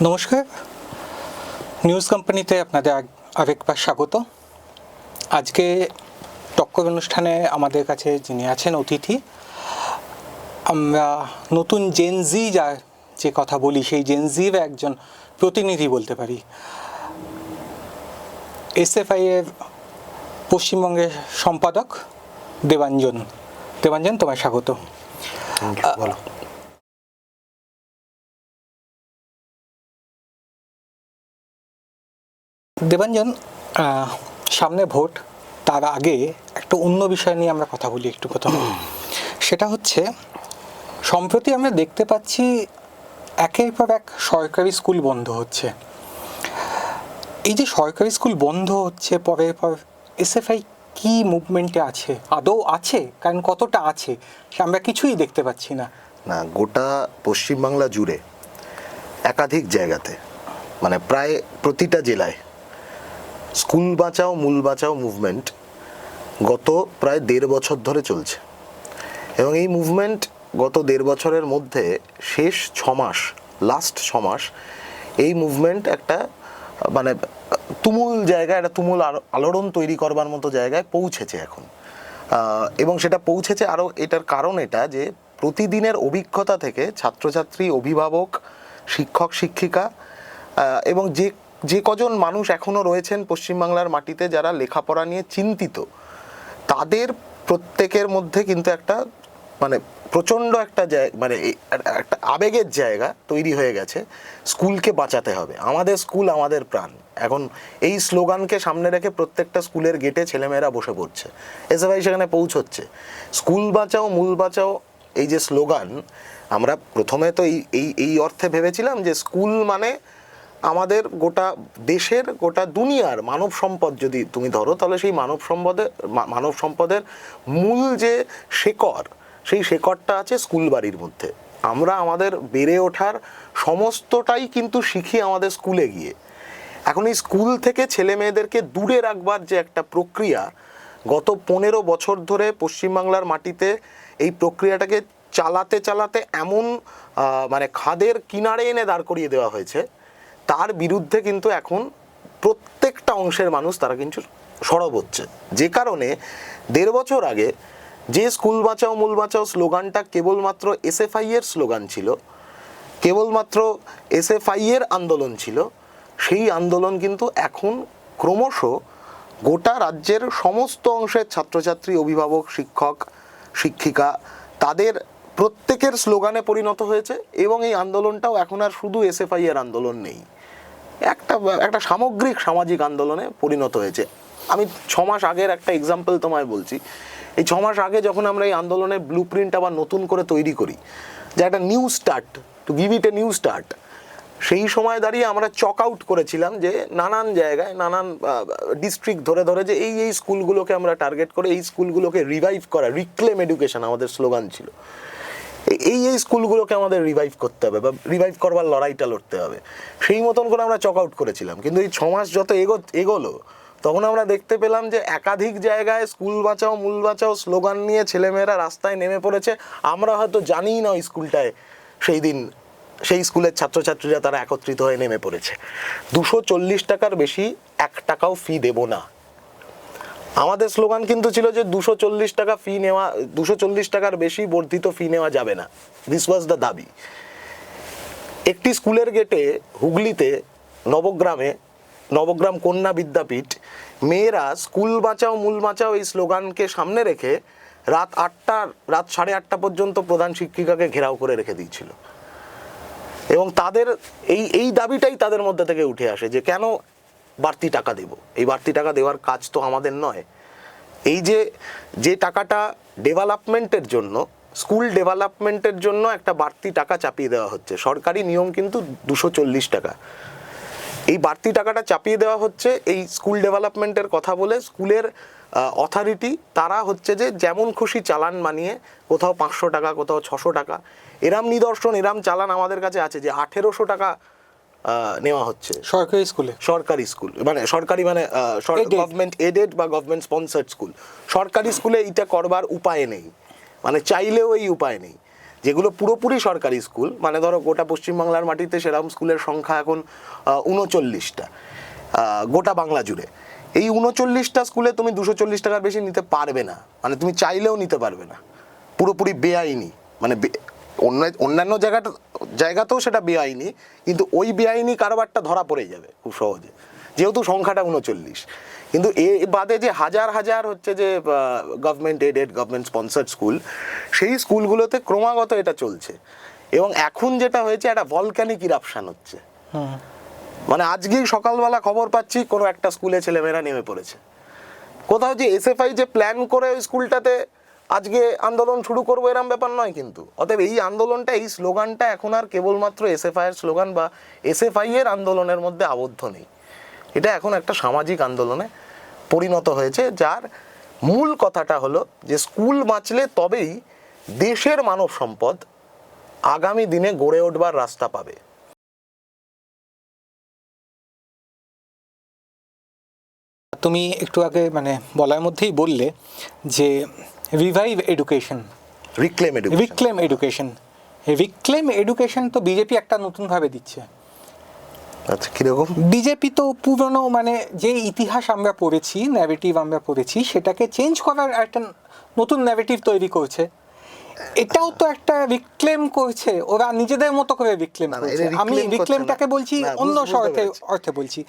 নমস্কার, নিউজ কোম্পানিতে আপনাদের আরেকবার স্বাগত। আজকে টক্কর অনুষ্ঠানে আমাদের কাছে যিনি আছেন অতিথি, আমরা নতুন জেনজি যে কথা বলি সেই জেনজির একজন প্রতিনিধি বলতে পারি। এসএফআই এর পশ্চিমবঙ্গের সম্পাদক দেবাঞ্জন, তোমায় স্বাগত। বলো। দেবাঞ্জন, সামনে ভোট, তার আগে একটা অন্য বিষয় নিয়ে আমরা কথা বলি একটু প্রথমে। সেটা হচ্ছে, সম্প্রতি আমরা দেখতে পাচ্ছি একের পর এক সরকারি স্কুল বন্ধ হচ্ছে। এই যে সরকারি স্কুল বন্ধ হচ্ছে পরের পর, এসএফআই কি মুভমেন্টে আছে, আদৌ আছে? কারণ কতটা আছে আমরা কিছুই দেখতে পাচ্ছি না। না, গোটা পশ্চিমবাংলা জুড়ে একাধিক জায়গাতে, মানে প্রায় প্রতিটা জেলায় স্কুল বাঁচাও মূল বাঁচাও মুভমেন্ট গত প্রায় 1.5 বছর ধরে চলছে। এবং এই মুভমেন্ট গত 1.5 বছরের মধ্যে শেষ 6 মাস, লাস্ট 6 মাস এই মুভমেন্ট একটা মানে তুমুল জায়গায়, একটা তুমুল আলোড়ন তৈরি করবার মতো জায়গায় পৌঁছেছে এখন। এবং সেটা পৌঁছেছে আরও, এটার কারণ এটা যে প্রতিদিনের অভিজ্ঞতা থেকে ছাত্রছাত্রী, অভিভাবক, শিক্ষক শিক্ষিকা এবং যে কজন মানুষ এখনও রয়েছেন পশ্চিমবাংলার মাটিতে যারা লেখাপড়া নিয়ে চিন্তিত, তাদের প্রত্যেকের মধ্যে কিন্তু একটা মানে প্রচণ্ড একটা মানে একটা আবেগের জায়গা তৈরি হয়ে গেছে। স্কুলকে বাঁচাতে হবে, আমাদের স্কুল আমাদের প্রাণ। এখন এই স্লোগানকে সামনে রেখে প্রত্যেকটা স্কুলের গেটে ছেলেমেয়েরা বসে পড়ছে, এসএফআই সেখানে পৌঁছচ্ছে। স্কুল বাঁচাও মূল বাঁচাও এই যে স্লোগান, আমরা প্রথমে তো এই অর্থে ভেবেছিলাম যে স্কুল মানে আমাদের গোটা দেশের, গোটা দুনিয়ার মানব সম্পদ যদি তুমি ধরো, তাহলে সেই মানব সম্পদের মূল যে শেকড়, সেই শেকড়টা আছে স্কুল বাড়ির মধ্যে। আমরা আমাদের বেড়ে ওঠার সমস্তটাই কিন্তু শিখি আমাদের স্কুলে গিয়ে। এখন এই স্কুল থেকে ছেলে মেয়েদেরকে দূরে রাখবার যে একটা প্রক্রিয়া, গত 15 বছর ধরে পশ্চিমবাংলার মাটিতে এই প্রক্রিয়াটাকে চালাতে চালাতে এমন মানে খাদের কিনারে এনে দাঁড় করিয়ে দেওয়া হয়েছে, তার বিরুদ্ধে কিন্তু এখন প্রত্যেকটা অংশের মানুষ তারা কিন্তু সরব হচ্ছে। যে কারণে 1.5 বছর আগে যে স্কুল বাঁচাও মূল বাঁচাও স্লোগানটা কেবলমাত্র এসএফআই এর স্লোগান ছিল, কেবলমাত্র এসএফআই এর আন্দোলন ছিল, সেই আন্দোলন কিন্তু এখন ক্রমশ গোটা রাজ্যের সমস্ত অংশের ছাত্রছাত্রী, অভিভাবক, শিক্ষক শিক্ষিকা, তাদের প্রত্যেকের স্লোগানে পরিণত হয়েছে। এবং এই আন্দোলনটাও এখন আর শুধু এসএফআই এর আন্দোলন নেই, একটা সামগ্রিক সামাজিক আন্দোলনে পরিণত হয়েছে। আমি 6 মাস আগের একটা এক্সাম্পল তোমায় বলছি। এই 6 মাস আগে যখন আমরা এই আন্দোলনের ব্লু প্রিন্ট আবার নতুন করে তৈরি করি, যে একটা new start, to give it a new start, সেই সময় দাঁড়িয়ে আমরা চক আউট করেছিলাম যে নানান জায়গায়, নানান ডিস্ট্রিক্ট ধরে ধরে যে এই স্কুলগুলোকে আমরা টার্গেট করে এই স্কুলগুলোকে রিভাইভ করা, রিক্লেম এডুকেশন আমাদের স্লোগান ছিল। এই স্কুলগুলোকে আমাদের রিভাইভ করতে হবে বা রিভাইভ করবার লড়াইটা লড়তে হবে, সেই মতন করে আমরা চক আউট করেছিলাম। কিন্তু এই 6 মাস যত এগোলো, তখন আমরা দেখতে পেলাম যে একাধিক জায়গায় স্কুল বাঁচাও মূল বাঁচাও স্লোগান নিয়ে ছেলেমেয়েরা রাস্তায় নেমে পড়েছে। আমরা হয়তো জানিই না ওই স্কুলটায় সেই দিন সেই স্কুলের ছাত্রছাত্রীরা তারা একত্রিত হয়ে নেমে পড়েছে। 240 টাকার বেশি 1 টাকাও ফি দেব না। আমাদের স্লোগান কিন্তু ছিল যে 240 টাকা ফি নেওয়া, 240 টাকার বেশি বর্ধিত ফি নেওয়া যাবে না। দিস ওয়াজ দ্য দাবি। একটি স্কুলের গেটে হুগলিতে নবগ্রাম কন্যা বিদ্যাপীঠ, মেয়েরা স্কুল বাঁচাও মূল বাঁচাও এই স্লোগানকে সামনে রেখে রাত 8:30 পর্যন্ত প্রধান শিক্ষিকাকে ঘেরাও করে রেখে দিয়েছিল। এবং তাদের এই দাবিটাই তাদের মধ্যে থেকে উঠে আসে যে কেন বাড়তি টাকা দেব। এই বাড়তি টাকা দেওয়ার কাজ তো আমাদের নয়। এই যে টাকাটা ডেভেলপমেন্টের জন্য, স্কুল ডেভেলপমেন্টের জন্য একটা বাড়তি টাকা চাপিয়ে দেওয়া হচ্ছে। সরকারি নিয়ম কিন্তু 240 টাকা। এই বাড়তি টাকাটা চাপিয়ে দেওয়া হচ্ছে এই স্কুল ডেভেলপমেন্টের কথা বলে। স্কুলের অথরিটি তারা হচ্ছে যে যেমন খুশি চালান বানিয়ে, কোথাও 500 টাকা, কোথাও 600 টাকা, এরাম নিদর্শন, এরাম চালান আমাদের কাছে আছে যে 1800 টাকা নেওয়া হচ্ছে সরকারি স্কুল মানে সরকারি মানে গভর্নমেন্ট এডেড বা গভর্নমেন্ট স্পন্সার্ড স্কুল। সরকারি স্কুলে এইটা করবার উপায় নেই, মানে চাইলেও এই উপায় নেই। যেগুলো পুরোপুরি সরকারি স্কুল, মানে ধরো গোটা পশ্চিমবাংলার মাটিতে সেরকম স্কুলের সংখ্যা এখন 39টা গোটা বাংলা জুড়ে। এই 39টা স্কুলে তুমি 240 টাকার বেশি নিতে পারবে না, মানে তুমি চাইলেও নিতে পারবে না, পুরোপুরি বেআইনি। মানে অন্যান্য জায়গাতেও সেটা বেআইনি, কিন্তু ওই বেআইনি কারবারটা ধরা পড়ে যাবে খুব সহজে, যেহেতু সংখ্যাটা 39। কিন্তু এ বাদে যে হাজার হাজার হচ্ছে যে government aided, government sponsored school, সেই স্কুলগুলোতে ক্রমাগত এটা চলছে। এবং এখন যেটা হয়েছে, একটা ভলক্যানিক ইরাপশন হচ্ছে। মানে আজকেই সকালবেলা খবর পাচ্ছি কোনো একটা স্কুলে ছেলেমেয়েরা নেমে পড়েছে। কোথাও যে এসএফআই যে প্ল্যান করে ওই স্কুলটাতে আজকে আন্দোলন শুরু করবো এরম ব্যাপার নয় কিন্তু। অতএব এই আন্দোলনটা, এই স্লোগানটা এখন আর কেবলমাত্র এসএফআই এর স্লোগান বা এসএফআই এর আন্দোলনের মধ্যে আবদ্ধ নেই। এটা এখন একটা সামাজিক আন্দোলনে পরিণত হয়েছে, যার মূল কথাটা হলো যে স্কুল বাঁচলে তবেই দেশের মানব সম্পদ আগামী দিনে গড়ে উঠবার রাস্তা পাবে। তুমি একটু আগে মানে বলার মধ্যেই বললে যে রিভাইভ এডুকেশন, রিক্লেম এডুকেশন তো বিজেপি একটা নতুনভাবে দিচ্ছে। আচ্ছা, কিরকম? বিজেপি তো পুরনো মানে যে ইতিহাস আমরা পড়েছি, ন্যারেটিভ আমরা পড়েছি, সেটাকে চেঞ্জ করার একটা নতুন ন্যারেটিভ তৈরি করছে। এটাও তো একটা রিক্লেম করছে, ওরা নিজেদের মতো করে রিক্লেম করছে। আমি রিক্লেমটাকে বলছি অন্য অর্থে বলছি,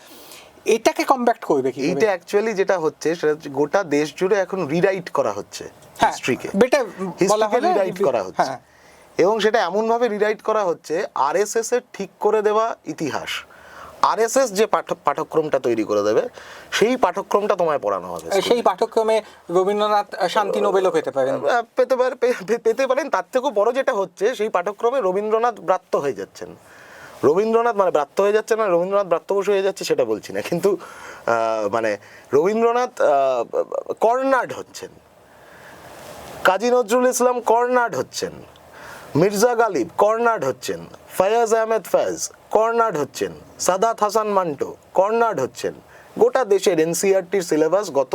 এটাকে কমব্যাক্ট করবে কি? এইটা অ্যাকচুয়ালি যেটা হচ্ছে সেটা হচ্ছে গোটা দেশ জুড়ে এখন রিরাইট করা হচ্ছে হিস্ট্রিকে, বেটার বলা হলো রিরাইট করা হচ্ছে। এবং সেটা এমন ভাবে রিরাইট করা হচ্ছে, আরএসএস এর ঠিক করে দেওয়া ইতিহাস, আরএসএস যে পাঠ্যক্রমটা তৈরি করে দেবে, সেই পাঠ্যক্রমটা তোমায় পড়ানো হবে। সেই পাঠ্যক্রমে রবীন্দ্রনাথ শান্তি নোবেলও পেতে পারেন। তার থেকেও বড় যেটা হচ্ছে, সেই পাঠ্যক্রমে রবীন্দ্রনাথ ব্রাত্য হয়ে যাচ্ছেন। রবীন্দ্রনাথ মানে ব্রাত্য হয়ে যাচ্ছে না, রবীন্দ্রনাথ ব্রাত্যবশ হয়ে যাচ্ছে সেটা বলছি না, কিন্তু মানে রবীন্দ্রনাথ কর্নার্ড হচ্ছেন, কাজী নজরুল ইসলাম কর্নার্ড হচ্ছেন, মির্জা গালিব কর্নার্ড হচ্ছেন, ফয়াজ আহমেদ ফয়াজ কর্নার্ড হচ্ছেন, সাদাত হাসান মান্টো কর্নার্ড হচ্ছেন। গোটা দেশের এনসিইআরটির সিলেবাস গত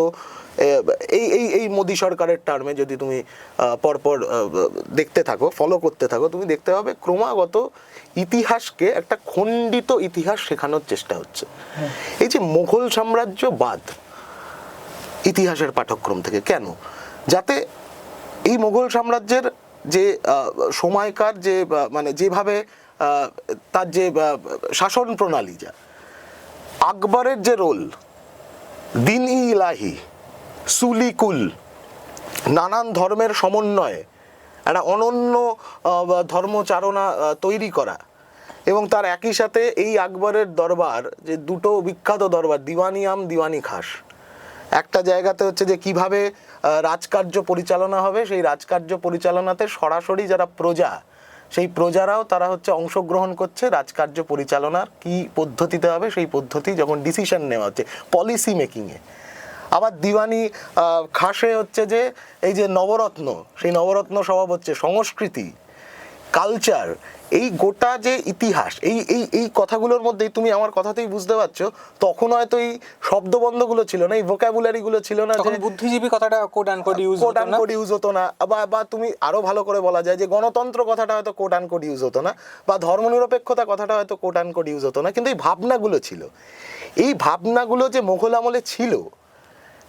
এই মোদি সরকারের টার্মে যদি তুমি পরপর দেখতে থাকো, ফলো করতে থাকো, তুমি দেখতে পাবে ক্রমাগত ইতিহাসকে একটা খণ্ডিত ইতিহাস শেখানোর চেষ্টা হচ্ছে। এই যে মুঘল সাম্রাজ্যবাদ ইতিহাসের পাঠ্যক্রম থেকে কেন, যাতে এই মুঘল সাম্রাজ্যের যে সময়কার যে মানে যেভাবে তার যে শাসন প্রণালী, যা আকবরের যে রোল, দিন-ই ইলাহি, সুলিকুল, নানান ধর্মের সমন্বয়ে একটা অনন্য ধর্মচারণা তৈরি করা, এবং তার একই সাথে এই আকবরের দরবার, যে দুটো বিখ্যাত দরবার, দিওয়ানি আম দিওয়ানি খাস, একটা জায়গাতে হচ্ছে যে কিভাবে রাজকার্য পরিচালনা হবে, সেই রাজকার্য পরিচালনাতে সরাসরি যারা প্রজা, সেই প্রজারাও তারা হচ্ছে অংশগ্রহণ করছে রাজকার্য পরিচালনার কি পদ্ধতিতে হবে, সেই পদ্ধতি যখন ডিসিশন নেওয়া হচ্ছে পলিসি মেকিংয়ে। আবার দিওয়ানি খাসে হচ্ছে যে এই যে নবরত্ন, সেই নবরত্ন স্বভাব হচ্ছে সংস্কৃতি, কালচার, এই গোটা যে ইতিহাস, এই কথাগুলোর মধ্যেই তুমি আমার কথাতেই বুঝতে পারছো, তখন হয়তো এই শব্দবন্ধগুলো ছিল না, এই ভোকাবুলারিগুলো ছিল না, যে বুদ্ধিজীবী কথাটা কোট আনকোট ইউজ হতো না, বা তুমি আরো ভালো করে বলা যায় যে গণতন্ত্র কথাটা হয়তো কোট আনকোট ইউজ হতো না, বা ধর্মনিরপেক্ষতা কথাটা হয়তো কোট আনকোট ইউজ হতো না, কিন্তু এই ভাবনাগুলো ছিল। এই ভাবনাগুলো যে মুঘল আমলে ছিল,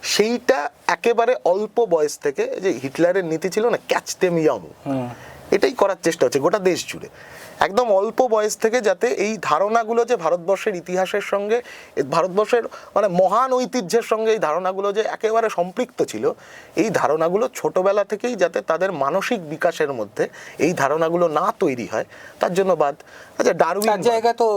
সেইটা একেবারে অল্প বয়স থেকে, যে হিটলারের নীতি ছিল না, ক্যাচ দেম ইয়ং, এটাই করার চেষ্টা হচ্ছে গোটা দেশ জুড়ে। একদম অল্প বয়স থেকে যাতে এই ধারণাগুলো যে ভারতবর্ষের ইতিহাসের সঙ্গে, ভারতবর্ষের মানে মহান ঐতিহ্যের সঙ্গে এই ধারণাগুলো যে একেবারে সম্পৃক্ত ছিল, এই ধারণাগুলো ছোটবেলা থেকেই যাতে তাদের মানসিক বিকাশের মধ্যে এই ধারণাগুলো না তৈরি হয়, তার জন্য বাদ। আচ্ছা, ডারউইন জায়গা তো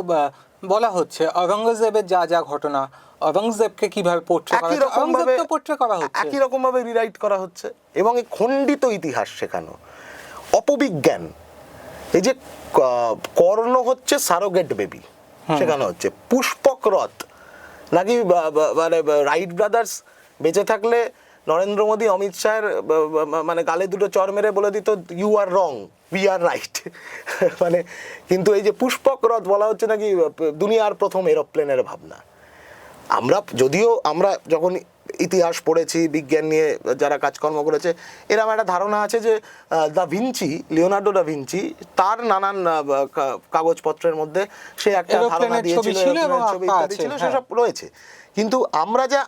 বলা হচ্ছে আওরঙ্গজেবের যা যা ঘটনা, আওরঙ্গজেবকে কিভাবে পোর্ট্রে করা হচ্ছে, একই রকম ভাবে রিরাইট করা হচ্ছে। এবং এই খণ্ডিত ইতিহাস শেখানো, অপবিজ্ঞান, এই যে কর্ণ হচ্ছে সারোগেট বেবি শেখানো হচ্ছে, পুষ্পক রথ নাকি মানে রাইট ব্রাদার্স বেঁচে থাকলে নরেন্দ্র মোদী অমিত শাহের মানে গালে দুটো চর মেরে বলে দিত you are wrong, we are right. মানে কিন্তু এই যে পুষ্পক রথ বলা হচ্ছে নাকি দুনিয়ার প্রথম এরোপ্লেনের ভাবনা। যদিও আমরা যখন ইতিহাস পড়েছি, বিজ্ঞান নিয়ে যারা কাজকর্ম করেছে, এরকম একটা ধারণা আছে যে লিওনার্দো দা ভিঞ্চি তার নানান কাগজপত্রের মধ্যে সে একটা ধারণা দিয়েছিল, ছবি ইত্যাদি ছিল, সেসব রয়েছে। কিন্তু আমরা যা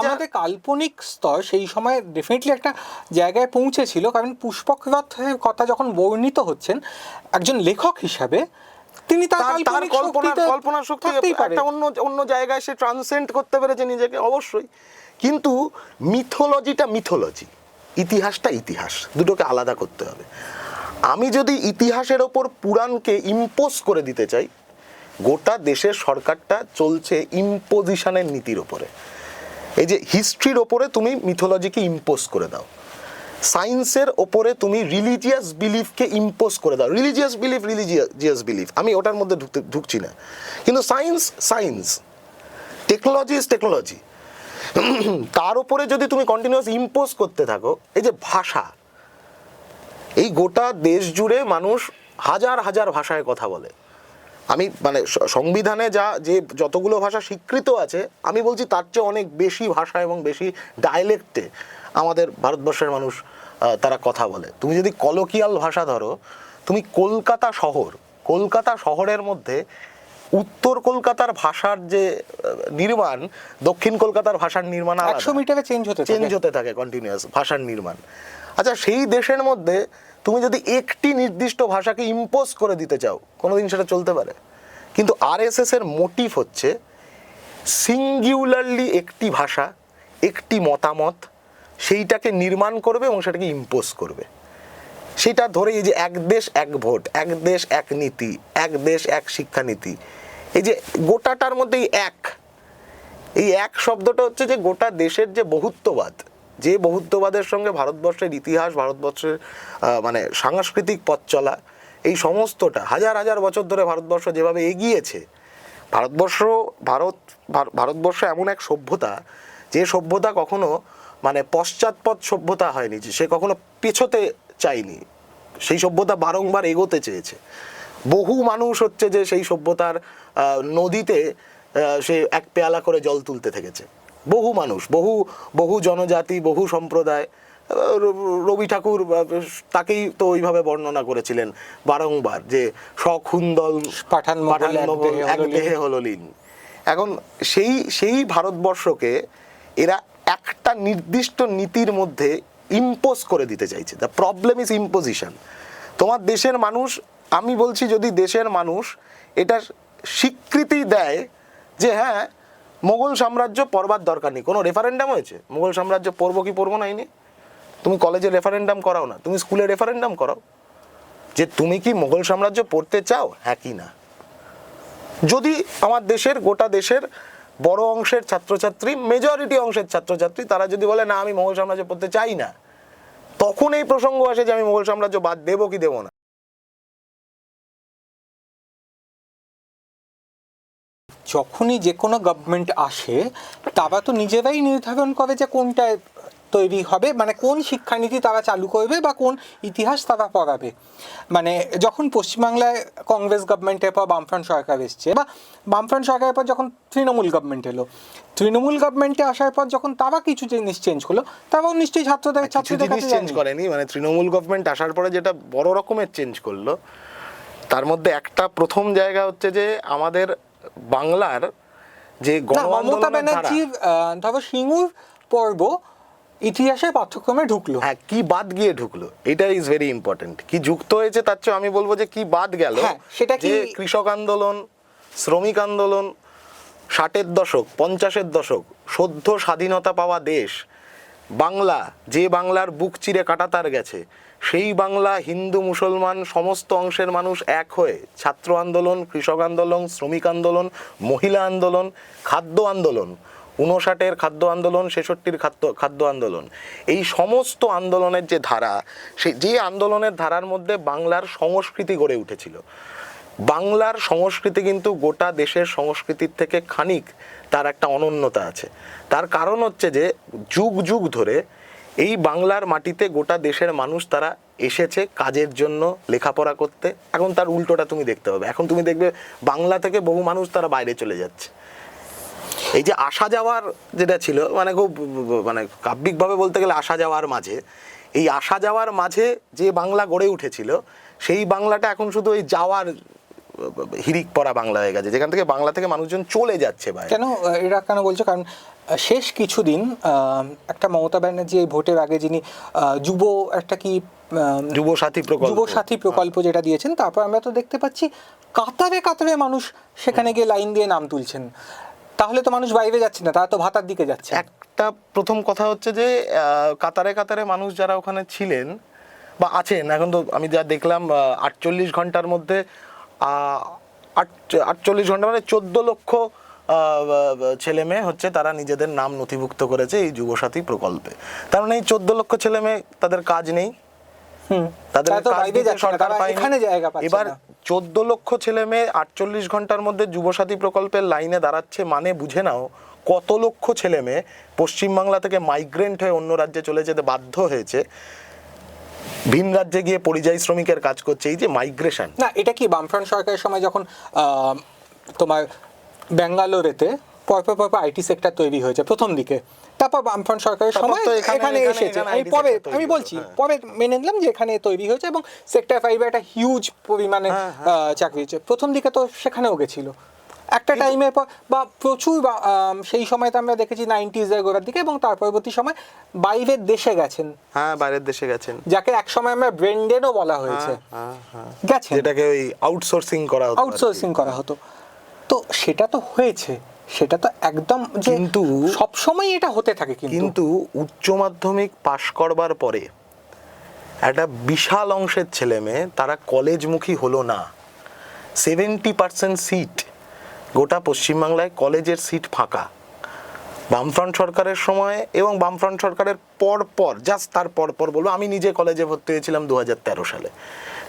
আমাদের কাল্পনিক স্তর সেই সময় ডেফিনেটলি একটা জায়গায় পৌঁছেছিল, কারণ পুষ্পক রথের কথা যখন বর্ণিত হচ্ছেন একজন লেখক হিসাবে, তিনি তার কল্পনা শক্তি একটা অন্য জায়গায় সে ট্রান্সেন্ড করতে পেরেছে নিজেকে, অবশ্যই। কিন্তু মিথোলজিটা মিথোলজি, ইতিহাসটা ইতিহাস, দুটোকে আলাদা করতে হবে। আমি যদি ইতিহাসের ওপর পুরাণকে ইম্পোজ করে দিতে চাই, গোটা দেশের সরকারটা চলছে ইম্পোজিশনের নীতির ওপরে। এই যে হিস্ট্রির ওপরে তুমি মিথোলজিকে ইম্পোজ করে দাও, সায়েন্সের ওপরে তুমি রিলিজিয়াস বিলিফকে ইম্পোজ করে দাও। রিলিজিয়াস বিলিফ আমি ওটার মধ্যে ঢুকছি না, কিন্তু সায়েন্স, টেকনোলজি, তার উপরে যদি তুমি কন্টিনিউয়াস ইম্পোজ করতে থাকো, এই যে ভাষা, এই গোটা দেশ জুড়ে মানুষ হাজার হাজার ভাষায় কথা বলে। আমি মানে সংবিধানে যতগুলো ভাষা স্বীকৃত আছে, আমি বলছি তার চেয়ে অনেক বেশি ভাষা এবং বেশি ডায়ালেক্টে আমাদের ভারতবর্ষের মানুষ তারা কথা বলে। তুমি যদি কলোকিয়াল ভাষা ধরো, তুমি কলকাতা শহরের মধ্যে উত্তর কলকাতার ভাষার যে নির্মাণ, দক্ষিণ কলকাতার ভাষার নির্মাণ 100 মিটারে চেঞ্জ হতে থাকে কন্টিনিউয়াস ভাষার নির্মাণ। আচ্ছা, সেই দেশের মধ্যে তুমি যদি একটি নির্দিষ্ট ভাষাকে ইম্পোজ করে দিতে চাও, কোনোদিন সেটা চলতে পারে? কিন্তু আরএসএস এর মোটিভ হচ্ছে সিঙ্গুলারলি একটি ভাষা, একটি মতামত, সেইটাকে নির্মাণ করবে এবং সেটাকে ইম্পোজ করবে। সেটা ধরে এই যে এক দেশ এক ভোট, এক দেশ এক নীতি, এক দেশ এক শিক্ষানীতি, এই যে গোটাটার মধ্যে এই এক শব্দটা হচ্ছে যে গোটা দেশের যে বহুত্ববাদ, যে বহুত্ববাদের সঙ্গে ভারতবর্ষের ইতিহাস, ভারতবর্ষের মানে সাংস্কৃতিক পথ চলা, এই সমস্তটা হাজার হাজার বছর ধরে ভারতবর্ষ যেভাবে এগিয়েছে, ভারতবর্ষ এমন এক সভ্যতা, যে সভ্যতা কখনো মানে পশ্চাৎপদ সভ্যতা হয়নি, যে সে কখনো পেছোতে চায়নি, সেই সভ্যতা বারংবার এগোতে চেয়েছে। বহু মানুষ হচ্ছে যে সেই সভ্যতার নদীতে সে এক পেয়ালা করে জল তুলতে থেকেছে, বহু মানুষ, বহু জনজাতি, বহু সম্প্রদায়। রবি ঠাকুর তাকেই তো ওইভাবে বর্ণনা করেছিলেন বারংবার, যে সখুন্দল পাঠান মোগল এক দেহে হলো লীন। এখন সেই ভারতবর্ষকে এরা একটা নির্দিষ্ট নীতির মধ্যে ইম্পোজ করে দিতে চাইছে। The problem is imposition. তোমার দেশের মানুষ, আমি বলছি, যদি দেশের মানুষ এটা স্বীকৃতি দেয় যে হ্যাঁ, মোগল সাম্রাজ্য পড়বার দরকার নেই, কোনো রেফারেন্ডাম হয়েছে, মোগল সাম্রাজ্য পড়বো কি পড়বো না, তুমি কলেজে রেফারেন্ডাম করাও না, তুমি স্কুলে রেফারেন্ডাম করাও যে তুমি কি মোগল সাম্রাজ্য পড়তে চাও, হ্যাঁ কি না। যদি আমার দেশের, গোটা দেশের বড় অংশের ছাত্রছাত্রী, মেজরিটি অংশের ছাত্রছাত্রী, তারা যদি বলে না আমি মোগল সাম্রাজ্য পড়তে চাই না, তখন এই প্রসঙ্গ আসে যে আমি মোগল সাম্রাজ্য বাদ দেবো কি দেবো না। যখনই যে কোনো গভর্নমেন্ট আসে, তারা তো নিজেরাই নির্ধারণ করে যে কোনটা তৈরি হবে, মানে কোন শিক্ষানীতি তারা চালু করবে বা কোন ইতিহাস তারা পড়াবে। মানে যখন পশ্চিমবাংলায় কংগ্রেস গভর্নমেন্টের পর বামফ্রন্ট সরকার এসছে, বা বামফ্রন্ট সরকারের পর যখন তৃণমূল গভর্নমেন্ট এলো, তৃণমূল গভর্নমেন্টে আসার পর যখন তারা কিছু জিনিস চেঞ্জ করলো, তারাও নিশ্চয়ই ছাত্রদের কাছে চেঞ্জ করেনি। মানে তৃণমূল গভর্নমেন্ট আসার পরে যেটা বড় রকমের চেঞ্জ করলো, তার মধ্যে একটা প্রথম জায়গা হচ্ছে যে আমাদের বাংলার যে মমতা ব্যানার্জির ধরো সিঙ্গুর পর্ব ইতিহাসের পাঠ্যক্রমে ঢুকলো, হ্যাঁ, কি বাদ গিয়ে ঢুকলো, এটা ইজ ভেরি ইম্পর্টেন্ট। কি যুক্ত হয়েছে তার চেয়ে আমি বলবো যে কি বাদ গেল, সেটা কি কৃষক আন্দোলন, শ্রমিক আন্দোলন, 60-এর দশক, 50-এর দশক, সদ্য স্বাধীনতা পাওয়া দেশ বাংলা, যে বাংলার বুক চিরে কাঁটাতার গেছে, সেই বাংলা হিন্দু মুসলমান সমস্ত অংশের মানুষ এক হয়ে ছাত্র আন্দোলন, কৃষক আন্দোলন, শ্রমিক আন্দোলন, মহিলা আন্দোলন, খাদ্য আন্দোলন, 59-এর খাদ্য আন্দোলন, 66-র খাদ্য আন্দোলন, এই সমস্ত আন্দোলনের যে ধারা, যে আন্দোলনের ধারার মধ্যে বাংলার সংস্কৃতি গড়ে উঠেছিল। বাংলার সংস্কৃতি কিন্তু গোটা দেশের সংস্কৃতির থেকে খানিক তার একটা অনন্যতা আছে। তার কারণ হচ্ছে যে যুগ যুগ ধরে এই বাংলার মাটিতে গোটা দেশের মানুষ তারা এসেছে কাজের জন্য, লেখাপড়া করতে। এখন তার উল্টোটা তুমি দেখতে পাবে, এখন তুমি দেখবে বাংলা থেকে বহু মানুষ তারা বাইরে চলে যাচ্ছে। এই যে আসা যাওয়ার যেটা ছিল মানে খুব মানে কাব্যিকভাবে বলতে গেলে আসা যাওয়ার মাঝে, এই আসা যাওয়ার মাঝে যে বাংলা গড়ে উঠেছিল সেই বাংলাটা এখন শুধু ওই যাওয়ার হিরিক পড়া বাংলা হয়ে গেছে, যেখান থেকে বাংলা থেকে মানুষজন চলে যাচ্ছে ভাই। কেন এরা কেন বলছো? কারণ শেষ কিছুদিন একটা মমতা ব্যানার্জি এই ভোটের আগে যিনি যুব একটা কি যুব সাথী প্রকল্প যেটা দিয়েছেন, তারপর আমরা তো দেখতে পাচ্ছি কাতারে কাতারে মানুষ সেখানে গিয়ে লাইন দিয়ে নাম তুলছেন। তাহলে তো মানুষ বাইরে যাচ্ছে না, তারা তো ভাতার দিকে যাচ্ছে। একটা প্রথম কথা হচ্ছে যে কাতারে কাতারে মানুষ যারা ওখানে ছিলেন বা আছেন, এখন তো আমি যা দেখলাম 48 ঘন্টার মধ্যে 48 ঘন্টা মানে 14 লক্ষ ছেলে মেয়ে হচ্ছে তারা নিজেদের নাম নথিভুক্ত করেছে এই যুবসাথী প্রকল্পে। তার মানে এই 14 লক্ষ ছেলে মেয়ে তাদের কাজ নেই, তাদের সরকার পায়নি। এবার 14 লক্ষ ছেলে মেয়ে 48 ঘন্টার মধ্যে যুবসাথী প্রকল্পের লাইনে দাঁড়াচ্ছে, মানে বুঝে নাও কত লক্ষ ছেলে মেয়ে পশ্চিমবাংলা থেকে মাইগ্রেন্ট হয়ে অন্য রাজ্যে চলে যেতে বাধ্য হয়েছে, ভিন রাজ্যে গিয়ে পরিযায়ী শ্রমিকের কাজ করছে। এই যে মাইগ্রেশন, না এটা কি বামফ্রন্ট সরকারের সময় যখন তোমার ব্যাঙ্গালোরেতে পরপর আইটি সেক্টর তৈরি হয়েছে প্রথম দিকে, তারপর বামফ্রন্ট সরকারের সময় এখানে এসেছে, আমি বলছি পরে মেনে নিলাম যে এখানে তৈরি হয়েছে এবং সেক্টর 5 একটা হিউজ পরিমাণে চাকরি হয়েছে। প্রথম দিকে তো সেখানেও গেছিল একটা টাইমের পর, বা প্রচুর সেই সময় তো আমরা দেখেছি 90s এর গোড়ার দিকে, এবং তার পরবর্তী সময় বাইরের দেশে গেছেন। হ্যাঁ, বাইরের দেশে গেছেন, যাকে এক সময় আমরা ব্রেন্ডেনও বলা হয়েছে, গেছেন, যেটাকে ওই আউটসোর্সিং করা হতো। তো সেটা তো হয়েছে, সেটা তো একদম, কিন্তু সব সময় এটা হতে থাকে। কিন্তু উচ্চ মাধ্যমিক পাশ করবার পরে একটা বিশাল অংশের ছেলে মেয়ে তারা কলেজমুখী হলো না। 70% সিট গোটা পশ্চিমবাংলায় কলেজের সিট ফাঁকা। বামফ্রন্ট সরকারের সময় এবং বামফ্রন্ট সরকারের পর জাস্ট তার পর বলবো, আমি নিজে কলেজে ভর্তি হয়েছিলাম 2013 সালে।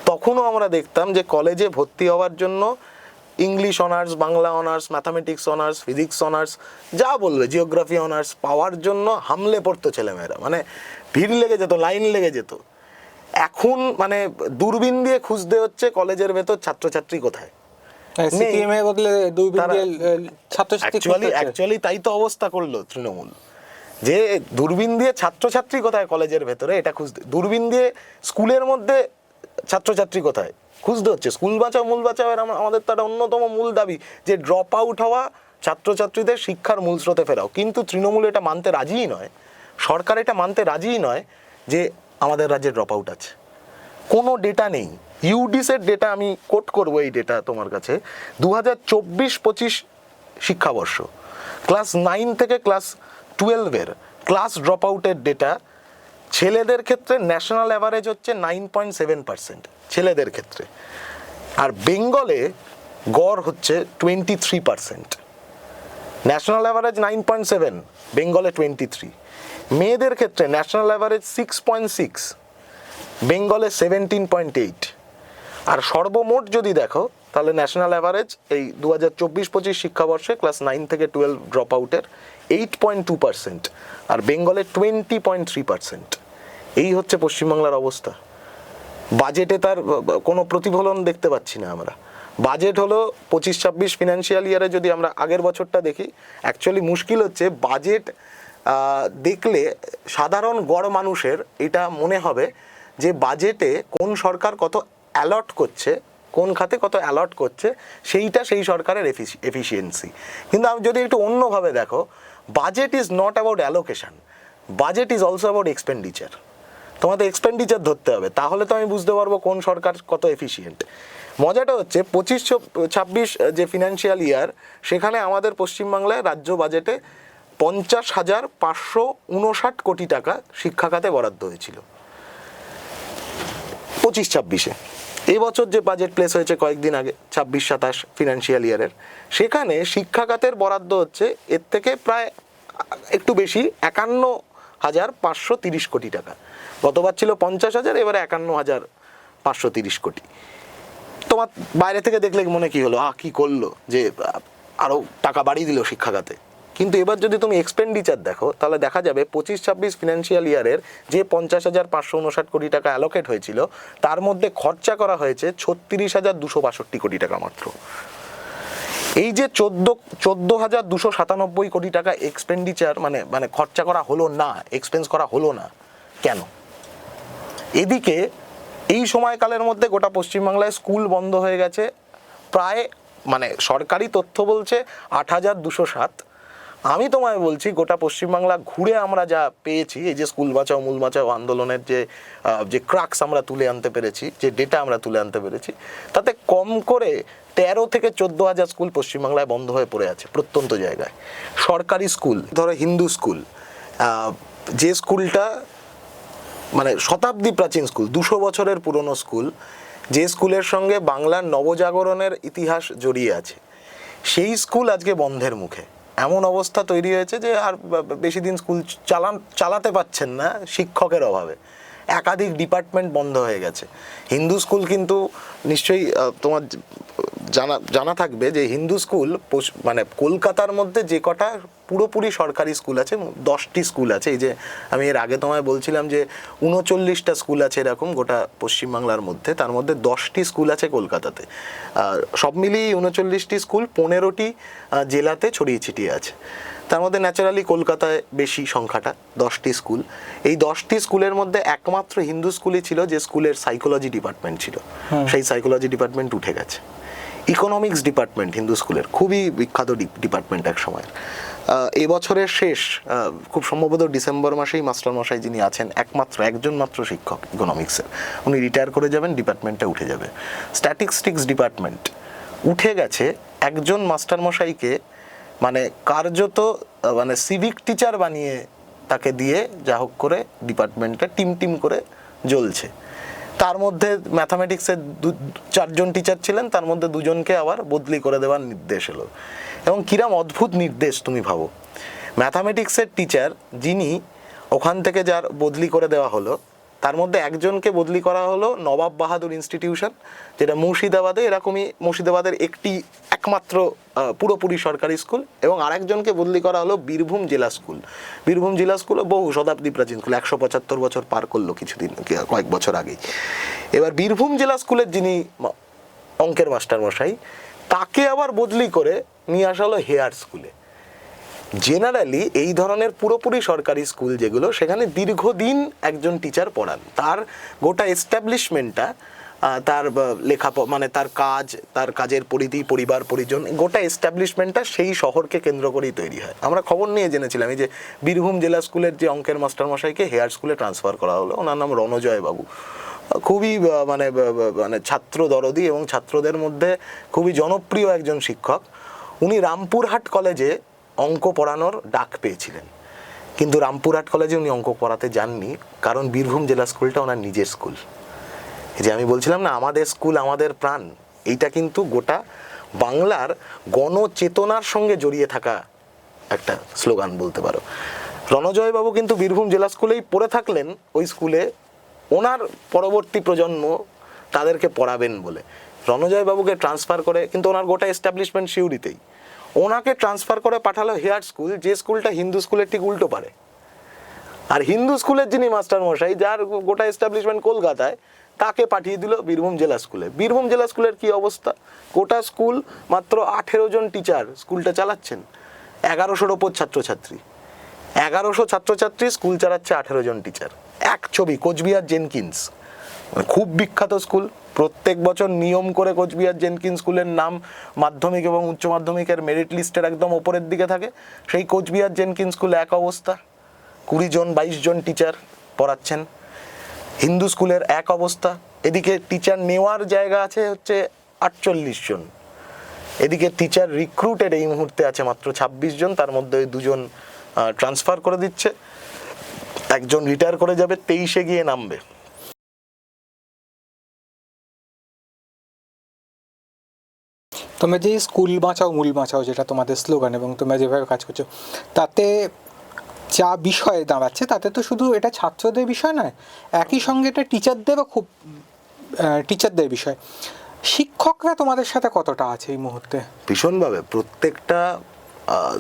তখনও আমরা দেখতাম যে কলেজে ভর্তি হওয়ার জন্য English honours, Bangla honours, mathematics honours, physics honours, যা বলবে, জিওগ্রাফি অনার্স পাওয়ার জন্য হামলে পড়তো ছেলেমেয়েরা, মানে ভিড় লেগে যেত, লাইন লেগে যেত। এখন মানে দূরবীন দিয়ে খুঁজতে হচ্ছে কলেজের ভেতর ছাত্রছাত্রী কোথায়। অ্যাকচুয়ালি তাই তো অবস্থা করলো তৃণমূল, যে দূরবীন দিয়ে ছাত্রছাত্রী কোথায় কলেজের ভেতরে এটা খুঁজতে, দূরবীন দিয়ে স্কুলের মধ্যে ছাত্রছাত্রী কোথায় খুঁজতে হচ্ছে। স্কুল বাঁচাও মূল বাঁচাও এর আমাদের তো একটা অন্যতম মূল দাবি যে ড্রপ আউট হওয়া ছাত্রছাত্রীদের শিক্ষার মূল স্রোতে ফেরাও। কিন্তু তৃণমূল এটা মানতে রাজিই নয়, সরকার এটা মানতে রাজিই নয় যে আমাদের রাজ্যে ড্রপ আউট আছে। কোনো ডেটা নেই। ইউডিসের ডেটা আমি কোট করবো, এই ডেটা তোমার কাছে 2024-25 শিক্ষাবর্ষ ক্লাস 9 থেকে ক্লাস 12-এর ক্লাস ড্রপ আউটের ডেটা। ছেলেদের ক্ষেত্রে ন্যাশনাল অ্যাভারেজ হচ্ছে 9.7% ছেলেদের ক্ষেত্রে, আর বেঙ্গলে গড় হচ্ছে 23%। ন্যাশনাল অ্যাভারেজ 9.7, বেঙ্গলে 23। মেয়েদের ক্ষেত্রে ন্যাশনাল অ্যাভারেজ 6.6, বেঙ্গলে 17.8। আর সর্বমোট যদি দেখো তাহলে ন্যাশনাল অ্যাভারেজ এই 2024-25 শিক্ষাবর্ষে ক্লাস 9 থেকে 12 ড্রপ আউটের 8.2%, আর বেঙ্গলে 20.3%। এই হচ্ছে পশ্চিমবাংলার অবস্থা। বাজেটে তার কোনো প্রতিফলন দেখতে পাচ্ছি না আমরা। বাজেট হলো 25-26 ফিনান্সিয়াল ইয়ারে, যদি আমরা আগের বছরটা দেখি, অ্যাকচুয়ালি মুশকিল হচ্ছে বাজেট দেখলে সাধারণ গড় মানুষের এটা মনে হবে যে বাজেটে কোন সরকার কত অ্যালট করছে, কোন খাতে কত অ্যালট করছে, সেইটা সেই সরকারের এফিসিয়েন্সি। কিন্তু আমি যদি একটু অন্যভাবে দেখো, budget is not about allocation, budget is also about expenditure. তোমাদের এক্সপেন্ডিচার ধরতে হবে, তাহলে তো আমি বুঝতে পারবো কোন সরকার কত এফিসিয়েন্ট। মজাটা হচ্ছে 25-26 যে ফিনান্সিয়াল ইয়ার, সেখানে আমাদের পশ্চিমবাংলায় রাজ্য বাজেটে 50,559 কোটি টাকা শিক্ষা খাতে বরাদ্দ হয়েছিল 25-26-এ। এবছর যে বাজেট প্লেস হয়েছে কয়েকদিন আগে 26-27 ফিনান্সিয়াল ইয়ারের, সেখানে শিক্ষা খাতের বরাদ্দ হচ্ছে এর থেকে প্রায় একটু বেশি 51,530 কোটি টাকা। গতবার ছিল 50,000, এবারে 51,530 কোটি। তোমার বাইরে থেকে দেখলে মনে কি হলো, কি করলো যে আরও টাকা বাড়িয়ে দিল শিক্ষা খাতে। কিন্তু এবার যদি তুমি এক্সপেন্ডিচার দেখো, তাহলে দেখা যাবে 25-26 ফিনান্সিয়াল ইয়ারের যে 50,559 কোটি টাকা অ্যালোকেট হয়েছিল, তার মধ্যে খরচা করা হয়েছে 36,262 কোটি টাকা মাত্র। এই যে 14,297 কোটি টাকা এক্সপেন্ডিচার মানে খরচা করা হলো না, এক্সপেন্স করা হলো না কেন? এদিকে এই সময়কালের মধ্যে গোটা পশ্চিমবাংলায় স্কুল বন্ধ হয়ে গেছে প্রায়, মানে সরকারি তথ্য বলছে 8,207। আমি তোমায় বলছি গোটা পশ্চিমবাংলা ঘুরে আমরা যা পেয়েছি, এই যে স্কুল বাঁচাও মূল বাঁচাও আন্দোলনের যে ক্রাক্স আমরা তুলে আনতে পেরেছি, যে ডেটা আমরা তুলে আনতে পেরেছি, তাতে কম করে 13 থেকে 14,000 স্কুল পশ্চিমবাংলায় বন্ধ হয়ে পড়ে আছে প্রত্যন্ত জায়গায়। সরকারি স্কুল, ধরো হিন্দু স্কুল, যে স্কুলটা মানে শতাব্দী প্রাচীন স্কুল, 200 বছরের পুরনো স্কুল, যে স্কুলের সঙ্গে বাংলার নবজাগরণের ইতিহাস জড়িয়ে আছে, সেই স্কুল আজকে বন্ধের মুখে। এমন অবস্থা তৈরি হয়েছে যে আর বেশি দিন স্কুল চালাতে পারছেন না শিক্ষকের অভাবে। একাধিক ডিপার্টমেন্ট বন্ধ হয়ে গেছে। হিন্দু স্কুল কিন্তু নিশ্চয়ই তোমার জানা থাকবে যে হিন্দু স্কুল মানে কলকাতার মধ্যে যে কটা পুরোপুরি সরকারি স্কুল আছে, 10টি স্কুল আছে। এই যে আমি এর আগে তোমায় বলছিলাম যে 39টা স্কুল আছে এরকম গোটা পশ্চিমবাংলার মধ্যে, তার মধ্যে 10টি স্কুল আছে কলকাতাতে। সব মিলিয়ে 39টি স্কুল 15টি জেলাতে ছড়িয়ে ছিটিয়ে আছে। তার মধ্যে ন্যাচারালি কলকাতায় বেশি সংখ্যাটা, 10টি স্কুল। এই 10টি স্কুলের মধ্যে একমাত্র হিন্দু স্কুলই ছিল যে স্কুলের সাইকোলজি ডিপার্টমেন্ট ছিল, সেই সাইকোলজি ডিপার্টমেন্ট উঠে গেছে। ইকোনমিক্স ডিপার্টমেন্ট হিন্দু স্কুলের খুবই বিখ্যাত ডিপার্টমেন্ট এক সময়ের। এবছরের শেষ খুব সম্ভবত ডিসেম্বর মাসেই মাস্টারমশাই যিনি আছেন, একজন মাত্র শিক্ষক ইকোনমিক্সের, উনি রিটায়ার করে যাবেন, ডিপার্টমেন্টটা উঠে যাবে। স্ট্যাটিস্টিক্স ডিপার্টমেন্ট উঠে গেছে, একজন মাস্টারমশাইকে মানে কার্যত মানে সিভিক টিচার বানিয়ে তাকে দিয়ে যা হোক করে ডিপার্টমেন্টটা টিম করে জ্বলছে। তার মধ্যে ম্যাথামেটিক্সের 4জন টিচার ছিলেন, তার মধ্যে 2জনকে আবার বদলি করে দেওয়ার নির্দেশ এলো। এবং কিরম অদ্ভুত নির্দেশ তুমি ভাবো, ম্যাথামেটিক্সের টিচার যিনি ওখান থেকে যার বদলি করে দেওয়া হলো, তার মধ্যে একজনকে বদলি করা হলো নবাব বাহাদুর ইনস্টিটিউশন, যেটা মুর্শিদাবাদে, এরকমই মুর্শিদাবাদের একমাত্র পুরোপুরি সরকারি স্কুল, এবং আরেকজনকে বদলি করা হলো বীরভূম জেলা স্কুল। বীরভূম জেলা স্কুল বহু শতাব্দী প্রাচীন স্কুল, 175 বছর পার করলো কয়েক বছর আগেই। এবার বীরভূম জেলা স্কুলের যিনি অঙ্কের মাস্টারমশাই, তাকে আবার বদলি করে নিয়ে আসা হলো হেয়ার স্কুলে। জেনারেলি এই ধরনের পুরোপুরি সরকারি স্কুল যেগুলো, সেখানে দীর্ঘদিন একজন টিচার পড়ান, তার গোটা এস্টাবলিশমেন্টটা, তার লেখাপড়া মানে তার কাজের পরিধি, পরিবার পরিজন, গোটা এস্টাবলিশমেন্টটা সেই শহরকে কেন্দ্র করেই তৈরি হয়। আমরা খবর নিয়ে জেনেছিলাম এই যে বীরভূম জেলা স্কুলের যে অঙ্কের মাস্টারমশাইকে হেয়ার স্কুলে ট্রান্সফার করা হলো, ওনার নাম রণজয় বাবু। খুবই মানে ছাত্র দরদি এবং ছাত্রদের মধ্যে খুবই জনপ্রিয় একজন শিক্ষক। উনি রামপুরহাট কলেজে অঙ্ক পড়ানোর ডাক পেয়েছিলেন, কিন্তু রামপুরহাট কলেজে উনি অঙ্ক পড়াতে যাননি, কারণ বীরভূম জেলা স্কুলটা ওনার নিজের স্কুল। এই যে আমি বলছিলাম না, আমাদের স্কুল আমাদের প্রাণ, এইটা কিন্তু গোটা বাংলার গণচেতনার সঙ্গে জড়িয়ে থাকা একটা স্লোগান বলতে পারো। রণজয় বাবু কিন্তু বীরভূম জেলা স্কুলেই পড়ে থাকলেন, ওই স্কুলে ওনার পরবর্তী প্রজন্ম তাদেরকে পড়াবেন বলে। রণজয় বাবুকে ট্রান্সফার করে, কিন্তু ওনার গোটা এস্টাবলিশমেন্ট সিউড়িতেই, ওনাকে ট্রান্সফার করে পাঠালো হেয়ার স্কুল, যে স্কুলটা হিন্দু স্কুলের ঠিক উল্টো পারে। আর হিন্দু স্কুলের যিনি মাস্টারমশাই, যার গোটা এস্টাবলিশমেন্ট কলকাতায়, তাকে পাঠিয়ে দিল বীরভূম জেলা স্কুলে। বীরভূম জেলা স্কুলের কি অবস্থা, গোটা স্কুল মাত্র 18 জন টিচার স্কুলটা চালাচ্ছেন, 1100-র ওপর ছাত্রছাত্রী, 1100 ছাত্রছাত্রী, স্কুল চালাচ্ছে 18 জন টিচার। এক ছবি কোচবিহার জেনকিন্স, খুব বিখ্যাত স্কুল, প্রত্যেক বছর নিয়ম করে কোচবিহার জেনকিন্স স্কুলের নাম মাধ্যমিক এবং উচ্চ মাধ্যমিকের মেরিট লিস্টের একদম ওপরের দিকে থাকে। সেই কোচবিহার জেনকিন্স স্কুলে এক অবস্থা, 20 জন 22 জন টিচার পড়াচ্ছেন। হিন্দু স্কুলের এক অবস্থা, এদিকে টিচার নেওয়ার জায়গা আছে হচ্ছে 48 জন, এদিকে টিচার রিক্রুটেড এই মুহূর্তে আছে মাত্র 26 জন, তার মধ্যে 2 জন ট্রান্সফার করে দিচ্ছে, একজন রিটায়ার করে যাবে, 23-এ গিয়ে নামবে। তোমরা যে স্কুল বাঁচাও মূল বাঁচাও যেটা তোমাদের স্লোগান, এবং তোমরা যেভাবে কাজ করছো, তাতে যা বিষয় দাঁড়াচ্ছে, তাতে তো শুধু এটা ছাত্রদের বিষয় নয়, একই সঙ্গে এটা টিচারদের বিষয়। শিক্ষকরা তোমাদের সাথে কতটা আছে এই মুহূর্তে? ভীষণভাবে। প্রত্যেকটা